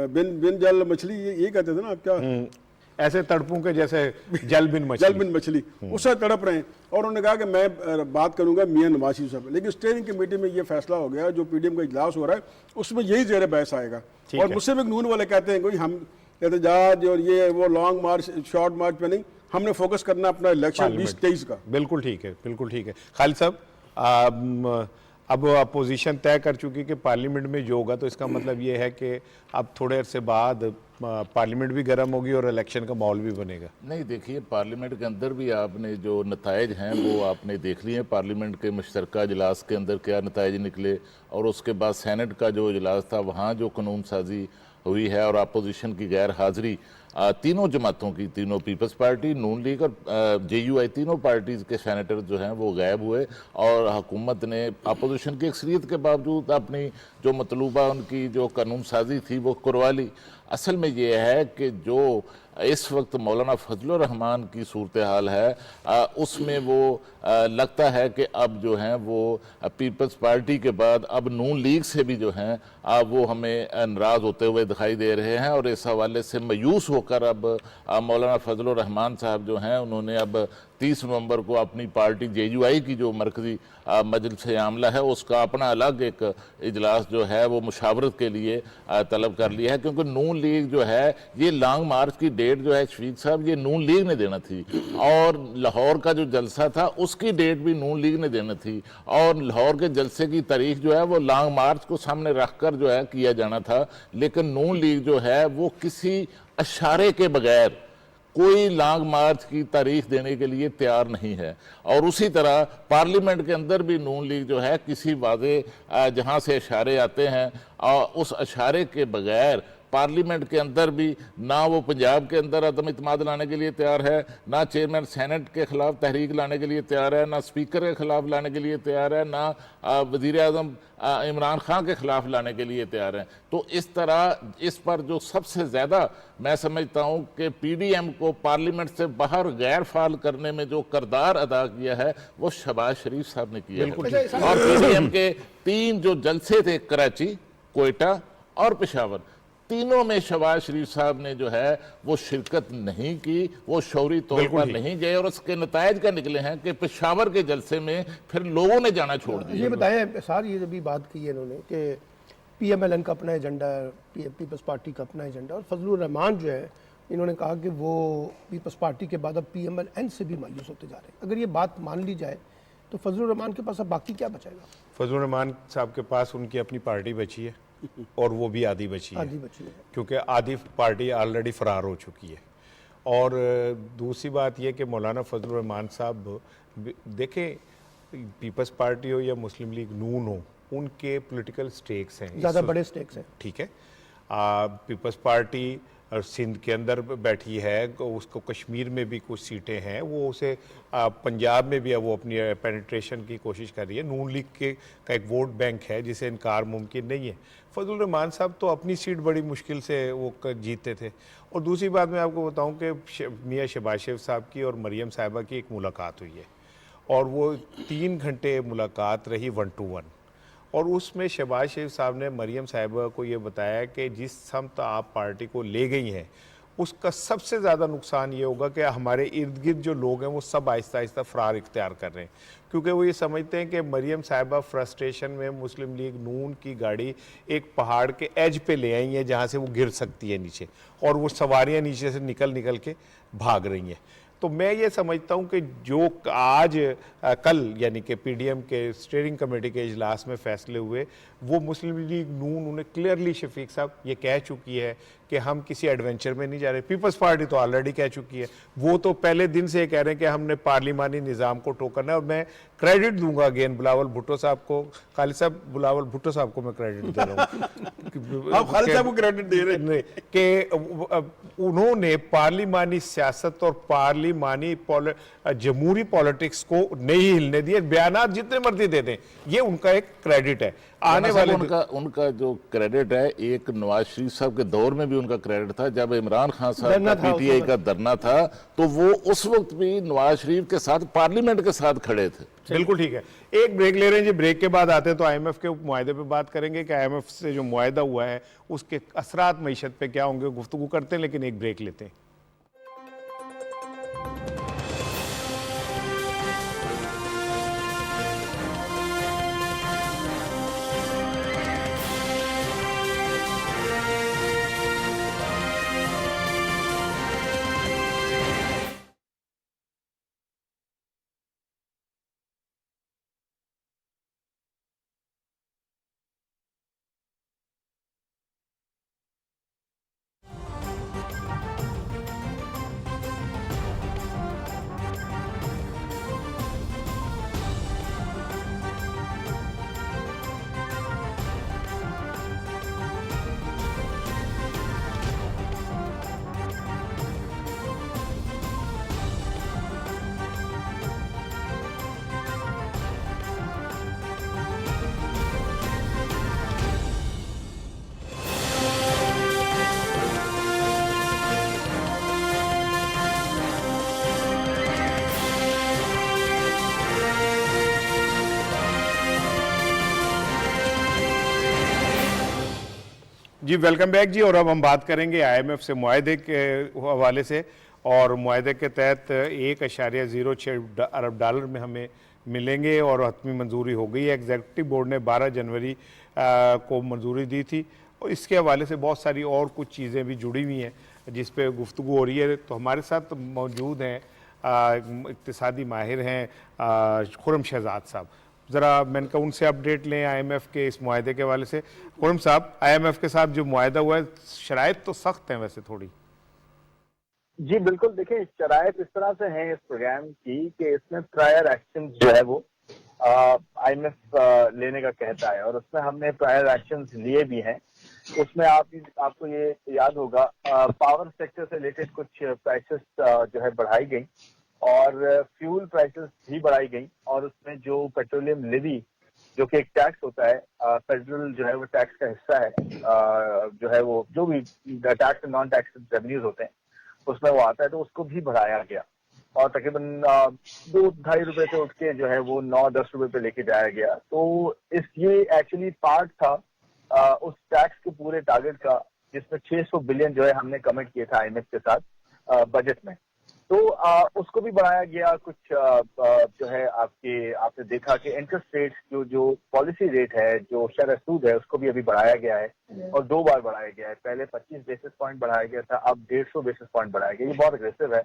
बिन जल मछली, ये कहते थे ना आप, क्या ऐसे तड़पों के जैसे जल बिन मछली उससे तड़प रहे हैं। और उन्होंने कहा कि मैं बात करूंगा मियां नवाज शरीफ साहब, लेकिन स्टेयरिंग कमेटी में ये फैसला हो गया, जो पीडीएम का इजलास हो रहा है उसमें यही ज़ेर बहस आएगा। और मुस्लिम लीग नून वाले कहते हैं कोई हम एहतजाज और ये वो लॉन्ग मार्च शॉर्ट मार्च पे नहीं, हमने फोकस करना अपना इलेक्शन 2023 का। बिल्कुल ठीक है, बिल्कुल ठीक है। खालिद साहब, अब अपोजिशन तय कर चुकी कि पार्लियामेंट में जो होगा, तो इसका मतलब ये है कि अब थोड़े अरसे बाद पार्लियामेंट भी गर्म होगी और इलेक्शन का माहौल भी बनेगा। नहीं, देखिए पार्लियामेंट के अंदर भी आपने जो नतायज हैं वो आपने देख लिए हैं। पार्लियामेंट के मुश्तरका इजलास के अंदर क्या नतायज निकले, और उसके बाद सैनेट का जो इजलास था वहाँ जो कानून साजी हुई है और अपोजिशन की गैर हाज़िरी तीनों जमातों की, तीनों पीपल्स पार्टी, नून लीग और JUI, तीनों पार्टीज़ के सेनेटर जो हैं वो गायब हुए। और हुकूमत ने अपोजिशन की अक्सरियत के बावजूद अपनी जो मतलूबा उनकी जो कानून साजी थी वो करवा ली। असल में ये है कि जो इस वक्त मौलाना फजल रहमान की सूरत हाल है, उसमें वो लगता है कि अब जो हैं वो पीपल्स पार्टी के बाद अब नून लीग से भी जो हैं वो हमें नाराज़ होते हुए दिखाई दे रहे हैं। और इस हवाले से मायूस होकर अब मौलाना फजल रहमान साहब जो हैं उन्होंने अब 30 नवंबर को अपनी पार्टी JUI की जो मरकज़ी मजलिस आमला है उसका अपना अलग एक इजलास जो है वो मुशावरत के लिए तलब कर लिया है। क्योंकि नून लीग जो है ये लॉन्ग मार्च की डेट जो है शफीक साहब ये नून लीग ने देना थी, और लाहौर का जो जलसा था उसकी डेट भी नून लीग ने देना थी, और लाहौर के जलसे की तारीख जो है वो लॉन्ग मार्च को सामने रख कर जो है किया जाना था। लेकिन नून लीग जो है वो किसी इशारे के बगैर कोई लॉन्ग मार्च की तारीख देने के लिए तैयार नहीं है। और उसी तरह पार्लियामेंट के अंदर भी नून लीग जो है किसी वादे जहां से इशारे आते हैं और उस इशारे के बगैर पार्लियामेंट के अंदर भी ना वो पंजाब के अंदर अदम इत्मीद लाने के लिए तैयार है, ना चेयरमैन सेनेट के खिलाफ तहरीक लाने के लिए तैयार है, ना स्पीकर के खिलाफ लाने के लिए तैयार है, ना वज़ीर आज़म इमरान खान के खिलाफ लाने के लिए तैयार है। तो इस तरह इस पर जो सबसे ज़्यादा मैं समझता हूँ कि PDM को पार्लियामेंट से बाहर गैर फाल करने में जो किरदार अदा किया है वो शहबाज शरीफ साहब ने किया है। और PDM के 3 जो जलसे थे, कराची, कोयटा और पेशावर, तीनों में शहबाज शरीफ साहब ने जो है वो शिरकत नहीं की, वो शौरी तौर पर नहीं गए, और उसके नतायज का निकले हैं कि पेशावर के जलसे में फिर लोगों ने जाना छोड़ दिया। ये बताएं सर, ये भी बात की है इन्होंने कि PMLN का अपना एजेंडा है, पीपल्स पार्टी का अपना एजेंडा, और फजलुर रहमान जो है इन्होंने कहा कि वो पीपल्स पार्टी के बाद अब PMLN से भी मायूस होते जा रहे हैं। अगर ये बात मान ली जाए तो फजलुर रहमान के पास अब बाकी क्या बचेगा? फजलुर रहमान साहब के पास उनकी अपनी पार्टी बची है और वो भी आधी बची है, क्योंकि आधी पार्टी ऑलरेडी फरार हो चुकी है। और दूसरी बात यह कि मौलाना फजलुर रहमान साहब देखें, पीपल्स पार्टी हो या मुस्लिम लीग नून हो, उनके पॉलिटिकल स्टेक्स हैं, ज़्यादा बड़े स्टेक्स हैं, ठीक है। पीपल्स पार्टी और सिंध के अंदर बैठी है, उसको कश्मीर में भी कुछ सीटें हैं, वो उसे पंजाब में भी अब वो अपनी पेनिट्रेशन की कोशिश कर रही है। नून लीग के का एक वोट बैंक है जिसे इनकार मुमकिन नहीं है। फजलुर रहमान साहब तो अपनी सीट बड़ी मुश्किल से वो जीते थे। और दूसरी बात मैं आपको बताऊं कि मियाँ शहबाज शरीफ साहब की और मरियम साहिबा की एक मुलाकात हुई है और वो 3 घंटे मुलाकात रही 1 to 1, और उसमें शहबाज शरीफ साहब ने मरियम साहिबा को ये बताया कि जिस समत आप पार्टी को ले गई हैं उसका सबसे ज़्यादा नुकसान ये होगा कि हमारे इर्द गिर्द जो लोग हैं वो सब आहिस्ता आहिस्ता फरार इख्तियार कर रहे हैं, क्योंकि वो ये समझते हैं कि मरियम साहिबा फ्रस्ट्रेशन में मुस्लिम लीग नून की गाड़ी एक पहाड़ के एज पे ले आई है जहाँ से वो गिर सकती है नीचे, और वो सवारियाँ नीचे से निकल के भाग रही हैं। तो मैं ये समझता हूँ कि जो आज कल यानी कि PDM के स्टीयरिंग कमेटी के इजलास में फैसले हुए, वो मुस्लिम लीग नून उन्हें क्लियरली शफीक साहब ये कह चुकी है कि हम किसी एडवेंचर में नहीं जा रहे। पीपल्स पार्टी तो ऑलरेडी कह चुकी है, वो तो पहले दिन से कह रहे हैं कि हमने पार्लिमानी निज़ाम को टोकरना है। और मैं क्रेडिट दूंगा अगेन बिलावल भुट्टो साहब को, खालिद साहब बिलावल भुट्टो साहब को मैं क्रेडिट दे रहा हूँ। आप खालिद साहब को क्रेडिट दे रहे हैं कि उन्होंने पार्लिमानी सियासत और पार्लिमानी जमहूरी पॉलिटिक्स को नहीं हिलने दिए। बयानात जितने मर्जी दे दें, ये उनका एक क्रेडिट है। आने वाले उनका जो क्रेडिट है, एक नवाज शरीफ साहब के दौर में भी उनका क्रेडिट था। जब इमरान खान साहब का PTI का धरना था तो वो उस वक्त भी नवाज शरीफ के साथ पार्लियामेंट के साथ खड़े थे। बिल्कुल ठीक है। एक ब्रेक ले रहे हैं जी, ब्रेक के बाद आते हैं तो IMF के मुआहदे पे बात करेंगे कि IMF से जो मुआहदा हुआ है उसके असरात मईशत पे क्या होंगे, गुफ्तगू करते हैं, लेकिन एक ब्रेक लेते हैं। जी वेलकम बैक जी। और अब हम बात करेंगे IMF से मुआहदे के हवाले से, और मुआहदे के तहत 1.06 अरब डॉलर में हमें मिलेंगे और हतमी मंजूरी हो गई है। एग्जीक्यूटिव बोर्ड ने 12 जनवरी को मंजूरी दी थी, और इसके हवाले से बहुत सारी और कुछ चीज़ें भी जुड़ी हुई हैं जिस पे गुफ्तगू हो रही है। तो हमारे साथ मौजूद हैं इक्तिसादी माहिर हैं खुर्रम शहजाद साहब। ज़रा मैंने कहा उनसे अपडेट लें IMF के इस मुआहदे के हवाले से। खुर्रम साहब, IMF के साथ जो मुआहदा हुआ है, शराइत तो सख्त हैं वैसे थोड़ी। जी बिल्कुल, देखिए शराइत इस तरह से हैं इस प्रोग्राम की कि इसमें प्रायर एक्शन जो है वो IMF लेने का कहता है, और उसमें हमने प्रायर एक्शन लिए भी हैं। उसमें आपको ये याद होगा पावर सेक्टर से रिलेटेड कुछ प्राइसेस जो है बढ़ाई गई, और फ्यूल प्राइसेस भी बढ़ाई गई, और उसमें जो पेट्रोलियम लेवी जो कि एक टैक्स होता है, फेडरल जो है वो टैक्स का हिस्सा है, जो है वो जो भी टैक्स नॉन टैक्स रेवेन्यूज होते हैं उसमें वो आता है, तो उसको भी बढ़ाया गया, और तकरीबन 2-2.5 रुपए से उठ के जो है वो 9-10 रुपए पे लेके जाया गया। तो ये एक्चुअली पार्ट था उस टैक्स के पूरे टारगेट का, जिसमें 600 बिलियन जो है हमने कमिट किया था IMF के साथ बजट में। तो उसको भी बढ़ाया गया। कुछ जो है आपने देखा कि इंटरेस्ट रेट जो पॉलिसी रेट है, जो शरह सूद है, उसको भी अभी बढ़ाया गया है और 2 बार बढ़ाया गया है। पहले 25 बेसिस पॉइंट बढ़ाया गया था, अब 150 बेसिस पॉइंट बढ़ाया गया। ये बहुत अग्रेसिव है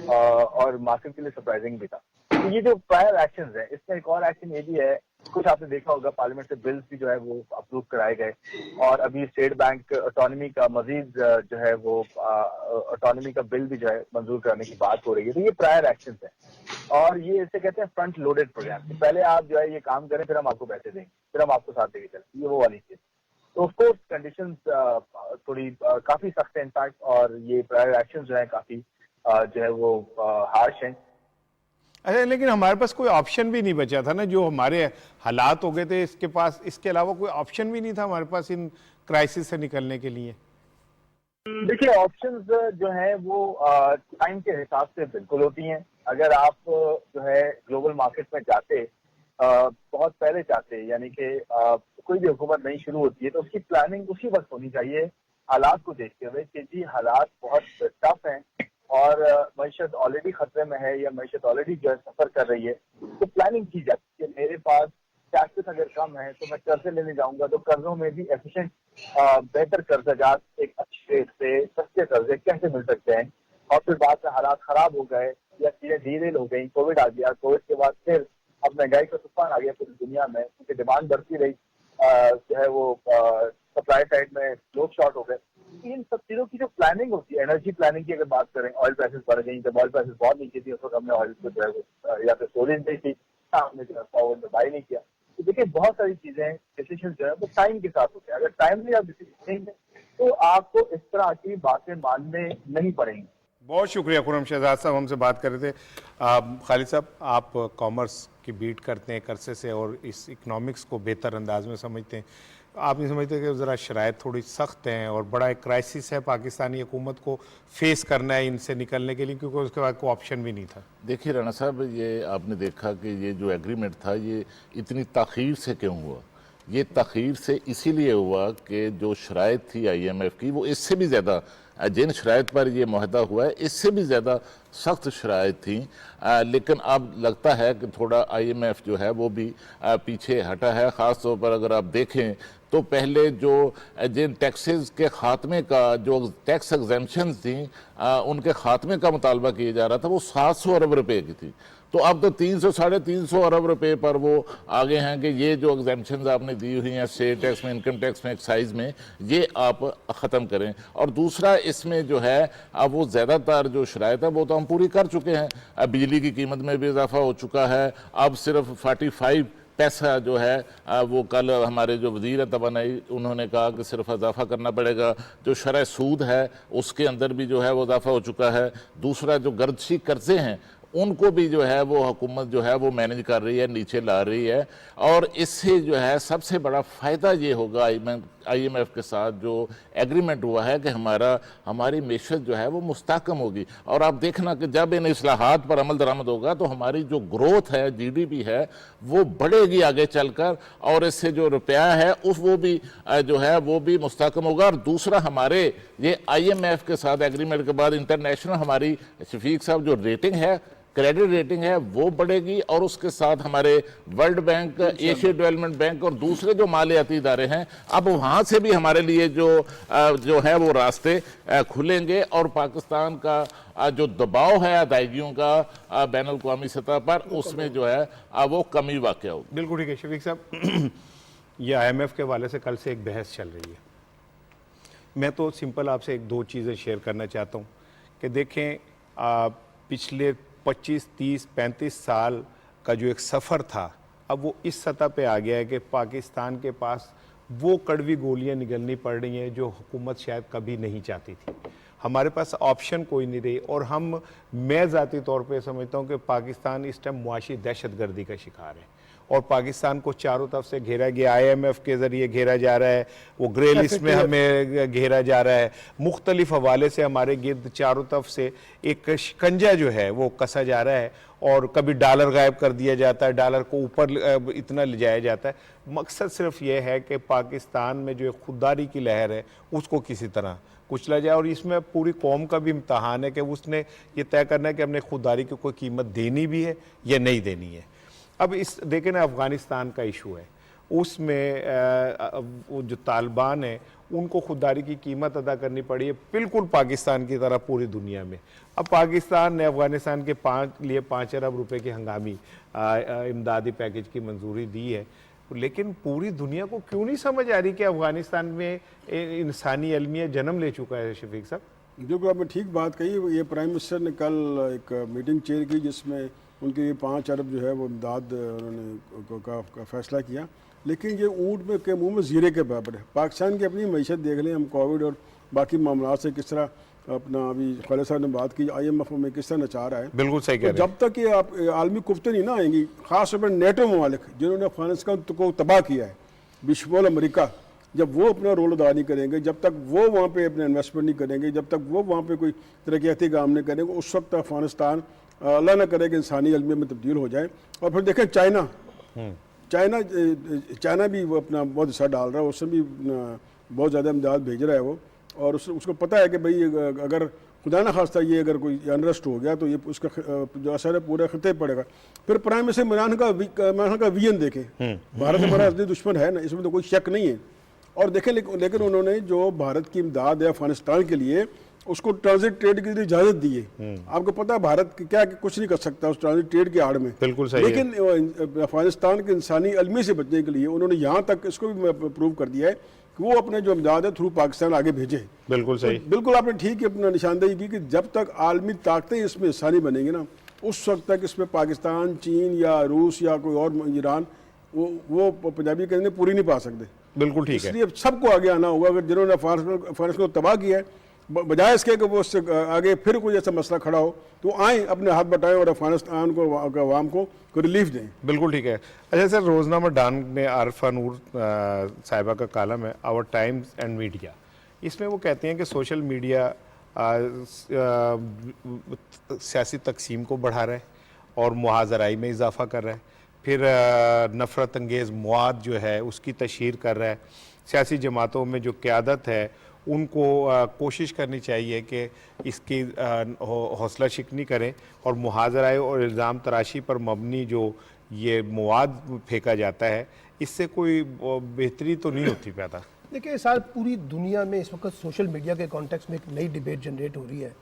और मार्केट के लिए सरप्राइजिंग भी था। तो ये जो प्रायर एक्शन है, इसमें एक और एक्शन ये भी है, कुछ आपने देखा होगा पार्लियामेंट से बिल्स भी जो है वो अप्रूव कराए गए और अभी स्टेट बैंक ऑटोनॉमी का मजीद जो है वो ऑटोनॉमी का बिल भी जो है मंजूर करने की बात हो रही है। तो ये प्रायर एक्शन है और ये इसे कहते हैं फ्रंट लोडेड प्रोग्राम। तो पहले आप जो है ये काम करें, फिर हम आपको पैसे देंगे, फिर हम आपको साथ देके चलें, ये वो वाली चीज। तो ऑफकोर्स कंडीशंस थोड़ी काफी सख्त है इनफैक्ट, और ये प्रायर एक्शन जो है काफी जो है वो हार्श हैं। अच्छा, लेकिन हमारे पास कोई ऑप्शन भी नहीं बचा था ना, जो हमारे हालात हो गए थे इसके पास, इसके अलावा कोई ऑप्शन भी नहीं था हमारे पास इन क्राइसिस से निकलने के लिए। देखिए, ऑप्शंस जो है वो टाइम के हिसाब से बिल्कुल होती हैं। अगर आप जो है ग्लोबल मार्केट में जाते बहुत पहले जाते, यानी कि कोई भी हुकूमत नहीं शुरू होती है तो उसकी प्लानिंग उसी वक्त होनी चाहिए, हालात को देखते हुए कि जी हालात बहुत टफ हैं और मईशत ऑलरेडी खतरे में है या मईशत ऑलरेडी जो है सफर कर रही है। तो प्लानिंग की जाती है कि मेरे पास टैक्सेस अगर कम है तो मैं कर्जे लेने जाऊंगा, तो कर्जों में भी एफिशिएंट बेहतर कर्जाजात एक अच्छे रेट से सस्ते कर्जे कैसे मिल सकते हैं। और फिर बाद में हालात खराब हो गए या चीजें डीरेल हो गई, कोविड आ गया, कोविड के बाद फिर अब महंगाई का तूफान आ गया पूरी दुनिया में, क्योंकि डिमांड बढ़ती रही, जो है वो सप्लाई साइड में लोग शॉर्ट हो गए। इन सब चीजों की जो प्लानिंग होती है, एनर्जी प्लानिंग की अगर बात करें, ऑयल प्राइसेस बढ़ गई, जब ऑयल प्राइसेस बहुत नीचे थी उस वक्त हमने ऑयल को जो है या फिर स्टोरेज नहीं थी, हमने जो है फॉरवर्ड में बाई नहीं किया। तो देखिए बहुत सारी चीजें, डिसीजन जो है वो टाइम के साथ होते हैं। अगर टाइमली आप डिसीजन लेंगे तो आपको इस तरह की बातें मानने नहीं पड़ेंगी। बहुत शुक्रिया खुर्रम शहजाद साहब, हमसे बात कर रहे थे। खालिद साहब, आप कॉमर्स की बीट करते हैं करसे से और इस इकनॉमिक्स को बेहतर अंदाज में समझते हैं। आप नहीं समझते कि ज़रा शराइत थोड़ी सख्त हैं और बड़ा एक क्राइसिस है पाकिस्तानी हुकूमत को फेस करना है इनसे निकलने के लिए, क्योंकि उसके बाद कोई ऑप्शन भी नहीं था? देखिए राणा साहब, ये आपने देखा कि ये जो एग्रीमेंट था ये इतनी ताख़ीर से क्यों हुआ। ये ताख़ीर से इसीलिए हुआ कि जो शराइत थी IMF की, वो इससे भी ज़्यादा, जिन शराइत पर यह माहदा हुआ है इससे भी ज़्यादा सख्त शराइत थी। लेकिन अब लगता है कि थोड़ा IMF जो है वो भी पीछे हटा है। ख़ास तौर पर अगर आप देखें तो पहले जो जिन टैक्सेस के ख़ात्मे का, जो टैक्स एग्जेम्पशंस थी, उनके ख़ात्मे का मुतालबा किया जा रहा था, वो 700 अरब रुपए की थी। तो अब तो 300 साढ़े 300 अरब रुपए पर वो आगे हैं कि ये जो एग्जेम्पशंस आपने दी हुई हैं स्टेट टैक्स में, इनकम टैक्स में, एक्साइज में, ये आप ख़त्म करें। और दूसरा इसमें जो है अब वो ज़्यादातर जो शराइत है वो तो हम पूरी कर चुके हैं। अब बिजली की कीमत में भी इजाफा हो चुका है। अब सिर्फ 45 पैसा जो है वो कल हमारे जो वज़ीर तवानाई उन्होंने कहा कि सिर्फ इजाफा करना पड़ेगा। जो शरह सूद है उसके अंदर भी जो है वो इजाफा हो चुका है। दूसरा जो गर्दशी कर्जे हैं उनको भी जो है वो हुकूमत जो है वो मैनेज कर रही है, नीचे ला रही है। और इससे जो है सबसे बड़ा फ़ायदा ये होगा IMF के साथ जो एग्रीमेंट हुआ है कि हमारी मेशत जो है वो मुस्तहकम होगी। और आप देखना कि जब इन इस्लाहात पर अमल दरामद होगा तो हमारी जो ग्रोथ है, GDP है, वो बढ़ेगी आगे चलकर, और इससे जो रुपया है वो भी जो है वो भी मुस्तहकम होगा। और दूसरा, हमारे ये IMF के साथ एग्रीमेंट के बाद इंटरनेशनल हमारी शफीक साहब जो रेटिंग है, क्रेडिट रेटिंग है, वो बढ़ेगी। और उसके साथ हमारे world bank, Asia development bank और दूसरे जो मालियाती इदारे हैं, अब वहाँ से भी हमारे लिए जो है वो रास्ते खुलेंगे। और पाकिस्तान का जो दबाव है अदायगियों का बैनुल-अक़वामी सतह पर, उसमें जो है वो कमी वाक़ होगी। बिल्कुल ठीक है शफीक साहब। ये IMF के हवाले से कल से एक बहस चल रही है। मैं तो सिंपल आपसे 1-2 चीज़ें शेयर करना चाहता हूँ कि देखें, पिछले 25, 30, 35 साल का जो एक सफ़र था, अब वो इस सतह पे आ गया है कि पाकिस्तान के पास वो कड़वी गोलियां निगलनी पड़ रही हैं जो हुकूमत शायद कभी नहीं चाहती थी। हमारे पास ऑप्शन कोई नहीं रही। और मैं ज़ाती तौर पे समझता हूँ कि पाकिस्तान इस टाइम मुआशी दहशतगर्दी का शिकार है और पाकिस्तान को चारों तरफ से घेरा गया, IMF के ज़रिए घेरा जा रहा है, वो ग्रे लिस्ट में हमें घेरा जा रहा है, मुख्तलिफ हवाले से हमारे गिर्द चारों तरफ से एक शिकंजा जो है वो कसा जा रहा है। और कभी डॉलर गायब कर दिया जाता है, डॉलर को ऊपर इतना ले जाया जाता है। मकसद सिर्फ ये है कि पाकिस्तान में जो खुददारी की लहर है उसको किसी तरह कुचला जाए। और इसमें पूरी कौम का भी इम्तहान है कि उसने ये तय करना है कि हमने खुददारी की कोई कीमत देनी भी है या नहीं देनी है। अब इस देखें ना, अफ़गानिस्तान का इशू है, उसमें वो जो तालिबान है उनको खुददारी की कीमत अदा करनी पड़ी है, बिल्कुल पाकिस्तान की तरह पूरी दुनिया में। अब पाकिस्तान ने अफ़गानिस्तान के लिए 5 अरब रुपए की हंगामी इमदादी पैकेज की मंजूरी दी है, लेकिन पूरी दुनिया को क्यों नहीं समझ आ रही कि अफ़गानिस्तान में इंसानी अलमिया जन्म ले चुका है। शफीक साहब, जो आपने ठीक बात कही, ये प्राइम मिनिस्टर ने कल एक मीटिंग चेयर की जिसमें उनके 5 अरब जो है वो इमदाद उन्होंने का फैसला किया, लेकिन ये ऊँट में के मुंह में जीरे के बराबर है। पाकिस्तान की अपनी मैशत देख लें, हम कोविड और बाकी मामला से किस तरह अपना, अभी खालिद साहब ने बात की IMF में किस तरह नचा रहा है, बिल्कुल सही कह रहे हैं। जब तक ये आप आलमी कुफ्ते नहीं ना आएंगी, खासतौर पर नेटो ममालिक जिन्होंने अफगानिस्तान को तबाह किया है, बिशमोल अमेरिका, जब वो अपना रोल अदा नहीं करेंगे, जब तक वो वहाँ पे अपने इन्वेस्टमेंट नहीं करेंगे, जब तक वो वहाँ पे कोई तरक्याती काम नहीं करेंगे, उस वक्त अफगानिस्तान अल्लाह न करे कि इंसानी अलमिया में तब्दील हो जाए। और फिर देखें चाइना भी वो अपना बहुत हिस्सा डाल रहा है, उससे भी बहुत ज़्यादा इमदाद भेज रहा है वो, और उसको पता है कि भाई अगर खुदा न खास्ता ये अगर कोई अनरेस्ट हो गया तो ये उसका जो असर है पूरे खत्े पड़ेगा। फिर प्राइम मिनिस्टर इमरान का विजन देखें, भारत हमारा असली दुश्मन है ना, इसमें तो कोई शक नहीं है। और देखें लेकिन उन्होंने जो भारत की इमदाद है अफगानिस्तान के लिए, उसको ट्रांजिट ट्रेड की इजाज़त दी है। आपको पता है भारत क्या कुछ नहीं कर सकता उस ट्रांजिट ट्रेड की आड़ में, बिल्कुल सही लेकिन अफगानिस्तान के इंसानी अलमी से बचने के लिए उन्होंने यहाँ तक इसको भी प्रूव कर दिया है कि वो अपने जो इमदाद है थ्रू पाकिस्तान आगे भेजे। बिल्कुल सही, तो बिल्कुल आपने ठीक है अपना निशानदेही की कि जब तक आलमी ताकतें इसमें हिस्सा नहीं बनेंगी ना, उस वक्त तक इसमें पाकिस्तान, चीन या रूस या कोई और ईरान वो पंजाबी कहने पूरी नहीं पा सकते। बिल्कुल ठीक है, इसलिए सबको आगे आना होगा। अगर जिन्होंने अफगानिस्तान को तबाह किया है, बजाय इसके कि वो उससे आगे फिर कोई ऐसा मसला खड़ा हो तो आए, अपने हाथ बटाएं और अफगानिस्तान को आवाम को रिलीफ दें। बिल्कुल ठीक है। अच्छा सर, रोजनामा डान में आरफा नूर साहिबा का कालम है आवर टाइम्स एंड मीडिया, इसमें वो कहते हैं कि सोशल मीडिया सियासी तकसीम को बढ़ा रहा है और मुहाजराई में इजाफा कर रहा है, फिर नफ़रत अंगेज़ मवाद जो है उसकी तशहीर कर रहा है। सियासी जमातों में जो क़यादत है उनको कोशिश करनी चाहिए कि इसकी हौसला शिकनी करें और मुहाजराए और इल्ज़ाम तराशी पर मबनी जो ये मवाद फेंका जाता है, इससे कोई बेहतरी तो नहीं होती पैदा। देखिए सर, पूरी दुनिया में इस वक्त सोशल मीडिया के कॉन्टेक्स्ट में एक नई डिबेट जनरेट हो रही है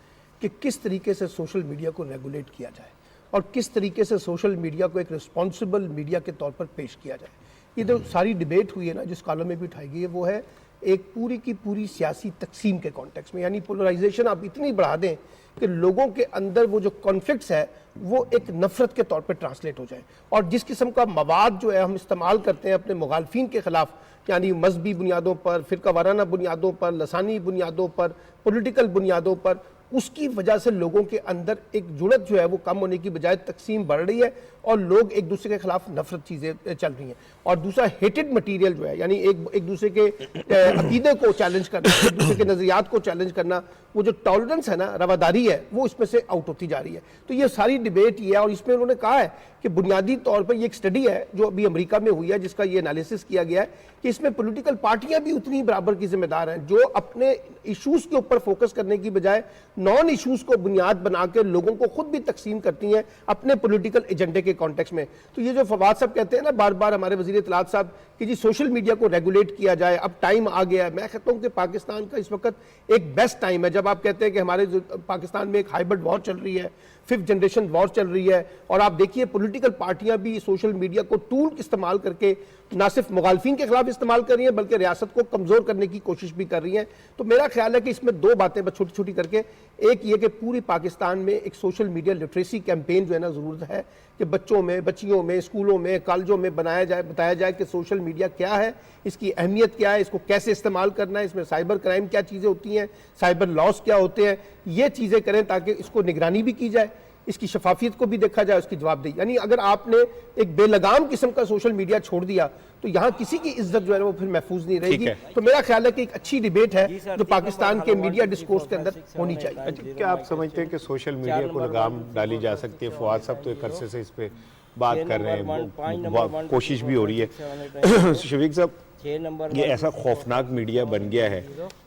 कि किस तरीके से सोशल मीडिया को रेगुलेट किया जाए और किस तरीके से सोशल मीडिया को एक रिस्पॉन्सिबल मीडिया के तौर पर पेश किया जाए। ये जो सारी डिबेट हुई है ना, जिस कॉलम में भी उठाई गई है, वो है एक पूरी की पूरी सियासी तकसीम के कॉन्टेक्स्ट में, यानी पोलराइजेशन आप इतनी बढ़ा दें कि लोगों के अंदर वो जो कॉन्फ्लिक्ट्स है वो एक नफरत के तौर पे ट्रांसलेट हो जाए। और जिस किस्म का मवाद जो है हम इस्तेमाल करते हैं अपने मुखालफिन के खिलाफ, यानी मजहबी बुनियादों पर, फिरका वाराना बुनियादों पर, लसानी बुनियादों पर, पॉलिटिकल बुनियादों पर, उसकी वजह से लोगों के अंदर एक जुड़त जो है वो कम होने की बजाय तकसीम बढ़ रही है और लोग एक दूसरे के खिलाफ नफरत चीज़ें चल रही हैं। और दूसरा हेटेड मटेरियल जो है, यानी एक दूसरे के अकीदे को चैलेंज करना, एक दूसरे के नज़रियात को चैलेंज करना, वो जो टॉलरेंस है ना, रवादारी है, वो इसमें से आउट होती जा रही है। तो ये सारी डिबेट ये है, और इसमें उन्होंने कहा है कि बुनियादी तौर पर ये एक स्टडी है जो अभी अमेरिका में हुई है, जिसका ये एनालिसिस किया गया है कि इसमें पॉलिटिकल पार्टियां भी उतनी बराबर की जिम्मेदार हैं, जो अपने इशूज़ के ऊपर फोकस करने की बजाय नॉन इशूज़ को बुनियाद बना के लोगों को खुद भी तकसीम करती हैं अपने पॉलिटिकल एजेंडे के कॉन्टेक्स्ट में। तो ये जो फवाद साहब कहते हैं ना बार बार, हमारे वज़ीर इत्तलात साहब, कि जी सोशल मीडिया को रेगुलेट किया जाए, अब टाइम आ गया है। मैं कहता हूँ कि पाकिस्तान का इस वक्त एक बेस्ट टाइम है, जब आप कहते हैं कि हमारे पाकिस्तान में एक हाइब्रिड वॉर चल रही है, 5th जनरेशन वॉर चल रही है, और आप देखिए पॉलिटिकल पार्टियां भी सोशल मीडिया को टूल इस्तेमाल करके ना सिर्फ मुखालफिन के खिलाफ इस्तेमाल कर रही हैं बल्कि रियासत को कमज़ोर करने की कोशिश भी कर रही हैं। तो मेरा ख्याल है कि इसमें दो बातें बस छोटी छोटी करके, एक ये कि पूरी पाकिस्तान में एक सोशल मीडिया लिटरेसी कैंपेन जो है ना ज़रूरत है कि बच्चों में, बच्चियों में, स्कूलों में, कॉलेजों में बताया जाए कि सोशल मीडिया क्या है, इसकी अहमियत क्या है, इसको कैसे इस्तेमाल करना है, इसमें साइबर क्राइम क्या चीज़ें होती हैं, साइबर लॉस क्या होते हैं, ये चीज़ें करें ताकि इसको निगरानी भी की जाए, इसकी शफाफियत को भी देखा जाए, उसकी जवाबदेही। यानी अगर आपने एक बेलगाम किस्म का सोशल मीडिया छोड़ दिया तो यहाँ किसी की इज्जत जो है वो फिर महफूज नहीं रहेगी। तो मेरा ख्याल है कि एक अच्छी डिबेट है जो पाकिस्तान के मीडिया डिस्कोर्स के अंदर होनी चाहिए। क्या आप समझते हैं कि सोशल मीडिया को लगाम डाली जा सकती है? फवाद साहब तो एक अरसे से इस पे बात कर रहे हैं, कोशिश भी हो रही है। शफीक साहब, ये ऐसा खौफनाक मीडिया बन गया है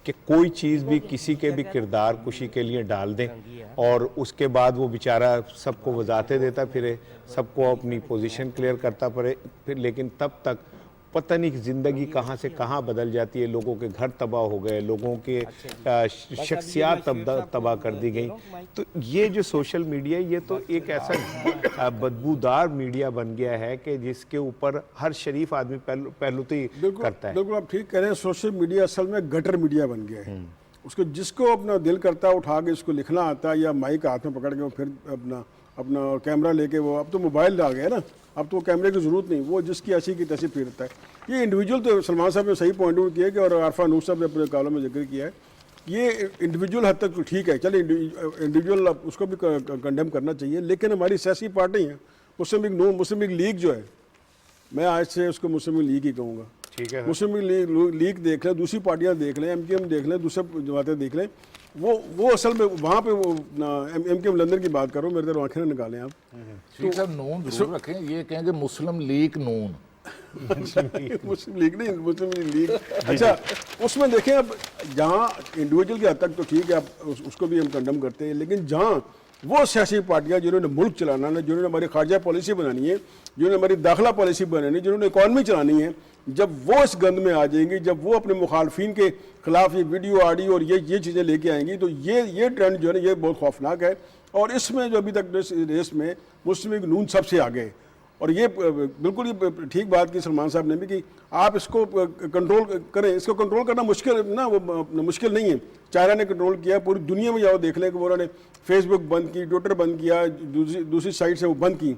कि कोई चीज़ भी किसी के भी किरदार कुशी के लिए डाल दें और उसके बाद वो बेचारा सबको वजाते देता फिरे, सबको अपनी पोजीशन क्लियर करता फिर, लेकिन तब तक पता नहीं ज़िंदगी कहाँ से कहाँ बदल जाती है। लोगों के घर तबाह हो गए, लोगों के शख्सियात तबाह कर दी गई। तो ये जो सोशल मीडिया, ये तो एक ऐसा बदबूदार मीडिया बन गया है कि जिसके ऊपर हर शरीफ आदमी पहलुती करता है। बिल्कुल आप ठीक कह रहे हैं। सोशल मीडिया असल में गटर मीडिया बन गया है। उसको जिसको अपना दिल करता है उठा के उसको लिखना आता है, या माइक हाथ में पकड़ के वो फिर अपना कैमरा लेके, वो अब तो मोबाइल आ गया ना, अब तो कैमरे की ज़रूरत नहीं, वो जिसकी ऐसी की तैसी फिरता है। ये इंडिविजुअल, तो सलमान साहब ने सही पॉइंट आउट किया कि, और आरफा नूर साहब ने अपने कॉलम में जिक्र किया है, ये इंडिविजुअल हद तक तो ठीक है, चलिए इंडिविजुअल उसको भी कंडेम करना चाहिए, लेकिन हमारी सियासी पार्टी है मुस्लिम लीग लीग जो है, मैं आज से उसको मुस्लिम लीग ही कहूँगा। ठीक है, मुस्लिम लीग देख लें, दूसरी पार्टियाँ देख लें, MKM देख लें, दूसरे जमातें देख लें, वो असल में वहाँ पे वो MKM लंदन की बात करो, मेरे तरफ आंखें ना निकालें आप। ठीक है, नून जरूर रखें, ये कहेंगे मुस्लिम लीग नून। मुस्लिम लीग नहीं, मुस्लिम लीग। अच्छा, उसमें देखें अब जहाँ इंडिविजुअल की हद तक तो ठीक है, आप उसको भी हम कंडम करते हैं, लेकिन जहाँ वो सियासी पार्टियाँ जिन्होंने मुल्क चलाना है, जिन्होंने हमारी खारजा पॉलिसी बनानी है, जिन्होंने हमारी दाखिला पॉलिसी बनानी है, जिन्होंने इकॉनमी चलानी है, जब वो इस गंद में आ जाएंगी, जब वो अपने मुखालफिन के खिलाफ ये वीडियो ऑडियो और ये चीज़ें लेके आएंगी, तो ये ट्रेंड जो है ना, ये बहुत खौफनाक है। और इसमें जो अभी तक रेस में मुस्लिम लीग नून सबसे आगे है। और ये बिल्कुल ये ठीक बात की सलमान साहब ने भी कि आप इसको कंट्रोल करें। इसको कंट्रोल करना मुश्किल ना, वो मुश्किल नहीं है। चाइना ने कंट्रोल किया, पूरी दुनिया में जाओ देख लें कि वो उन्होंने फेसबुक बंद की, ट्विटर बंद किया, दूसरी साइड से वो बंद की।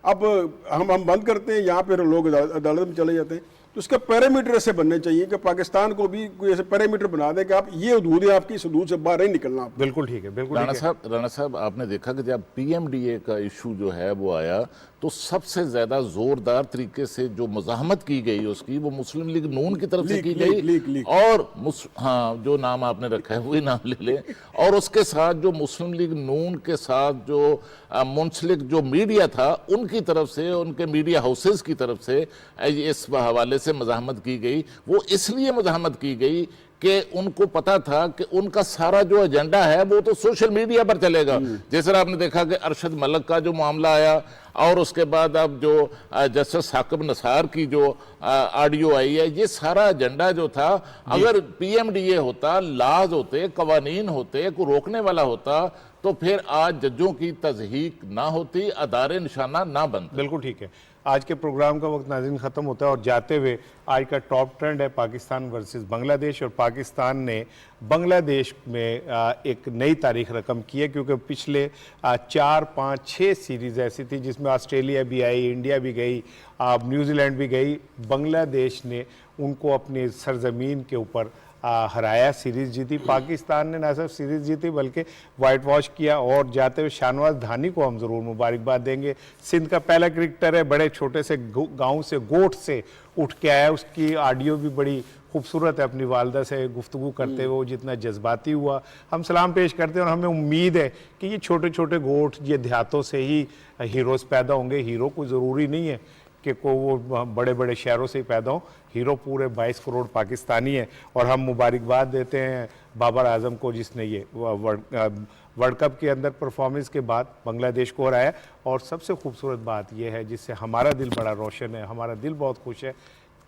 अब हम बंद करते हैं, यहाँ पर लोग अदालत में चले जाते हैं। तो उसका पैरामीटर ऐसे बनने चाहिए कि पाकिस्तान को भी कोई ऐसे पैरामीटर बना दे कि आप ये हदूद है आपकी, इस हदूद से बाहर नहीं निकलना। बिल्कुल ठीक है, बिल्कुल। राणा साहब आपने देखा कि जब PMDA का इशू जो है वो आया, तो सबसे ज़्यादा ज़ोरदार तरीके से जो मज़ाहमत की गई उसकी, वो मुस्लिम लीग नून की तरफ से की गई। और हाँ, जो नाम आपने रखा है वही नाम ले लें। और उसके साथ जो मुस्लिम लीग नून के साथ जो मुंसलिक जो मीडिया था, उनकी तरफ से, उनके मीडिया हाउसेस की तरफ से इस हवाले से मज़ाहमत की गई। वो इसलिए मज़ाहमत की गई कि उनको पता था कि उनका सारा जो एजेंडा है वो तो सोशल मीडिया पर चलेगा। जैसे आपने देखा कि अरशद मलिक का जो मामला आया, और उसके बाद अब जो जस्टिस साकिब निसार की जो ऑडियो आई है, ये सारा एजेंडा जो था, अगर PMDA होता, लाज होते, कवानीन होते, को रोकने वाला होता, तो फिर आज जजों की तज़हीक ना होती, अदारे निशाना ना बनते। बिल्कुल ठीक है। आज के प्रोग्राम का वक्त नाज़रीन ख़त्म होता है, और जाते हुए आज का टॉप ट्रेंड है पाकिस्तान वर्सेस बांग्लादेश। और पाकिस्तान ने बांग्लादेश में एक नई तारीख रकम की है, क्योंकि पिछले 4, 5, 6 सीरीज़ ऐसी थी जिसमें ऑस्ट्रेलिया भी आई, इंडिया भी गई, न्यूजीलैंड भी गई। बांग्लादेश ने उनको अपनी सरजमीन के ऊपर हराया, सीरीज़ जीती। पाकिस्तान ने ना सिर्फ सीरीज़ जीती बल्कि वाइट वॉश किया। और जाते हुए शाहनवाज धानी को हम ज़रूर मुबारकबाद देंगे। सिंध का पहला क्रिकेटर है, बड़े छोटे से गांव से, गोट से उठ के आया। उसकी ऑडियो भी बड़ी खूबसूरत है, अपनी वालदा से गुफ्तगू करते हुए, वो जितना जज्बाती हुआ, हम सलाम पेश करते हैं। और हमें उम्मीद है कि ये छोटे छोटे गोट, ये देहातों से ही हीरोज़ पैदा होंगे। हीरो को ज़रूरी नहीं है कि वो बड़े बड़े शहरों से ही पैदा हो, हीरो पूरे 22 करोड़ पाकिस्तानी है। और हम मुबारकबाद देते हैं बाबर आजम को, जिसने ये वर्ल्ड कप के अंदर परफॉर्मेंस के बाद बांग्लादेश को हराया। और सबसे खूबसूरत बात यह है, जिससे हमारा दिल बड़ा रोशन है, हमारा दिल बहुत खुश है,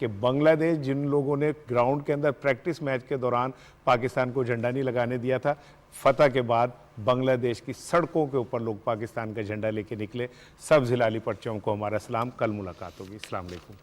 कि बांग्लादेश, जिन लोगों ने ग्राउंड के अंदर प्रैक्टिस मैच के दौरान पाकिस्तान को झंडा नहीं लगाने दिया था, फतह के बाद बांग्लादेश की सड़कों के ऊपर लोग पाकिस्तान का झंडा लेके निकले। सब हिलाली पर्चों को हमारा सलाम। कल मुलाकात होगी। अस्सलाम वालेकुम।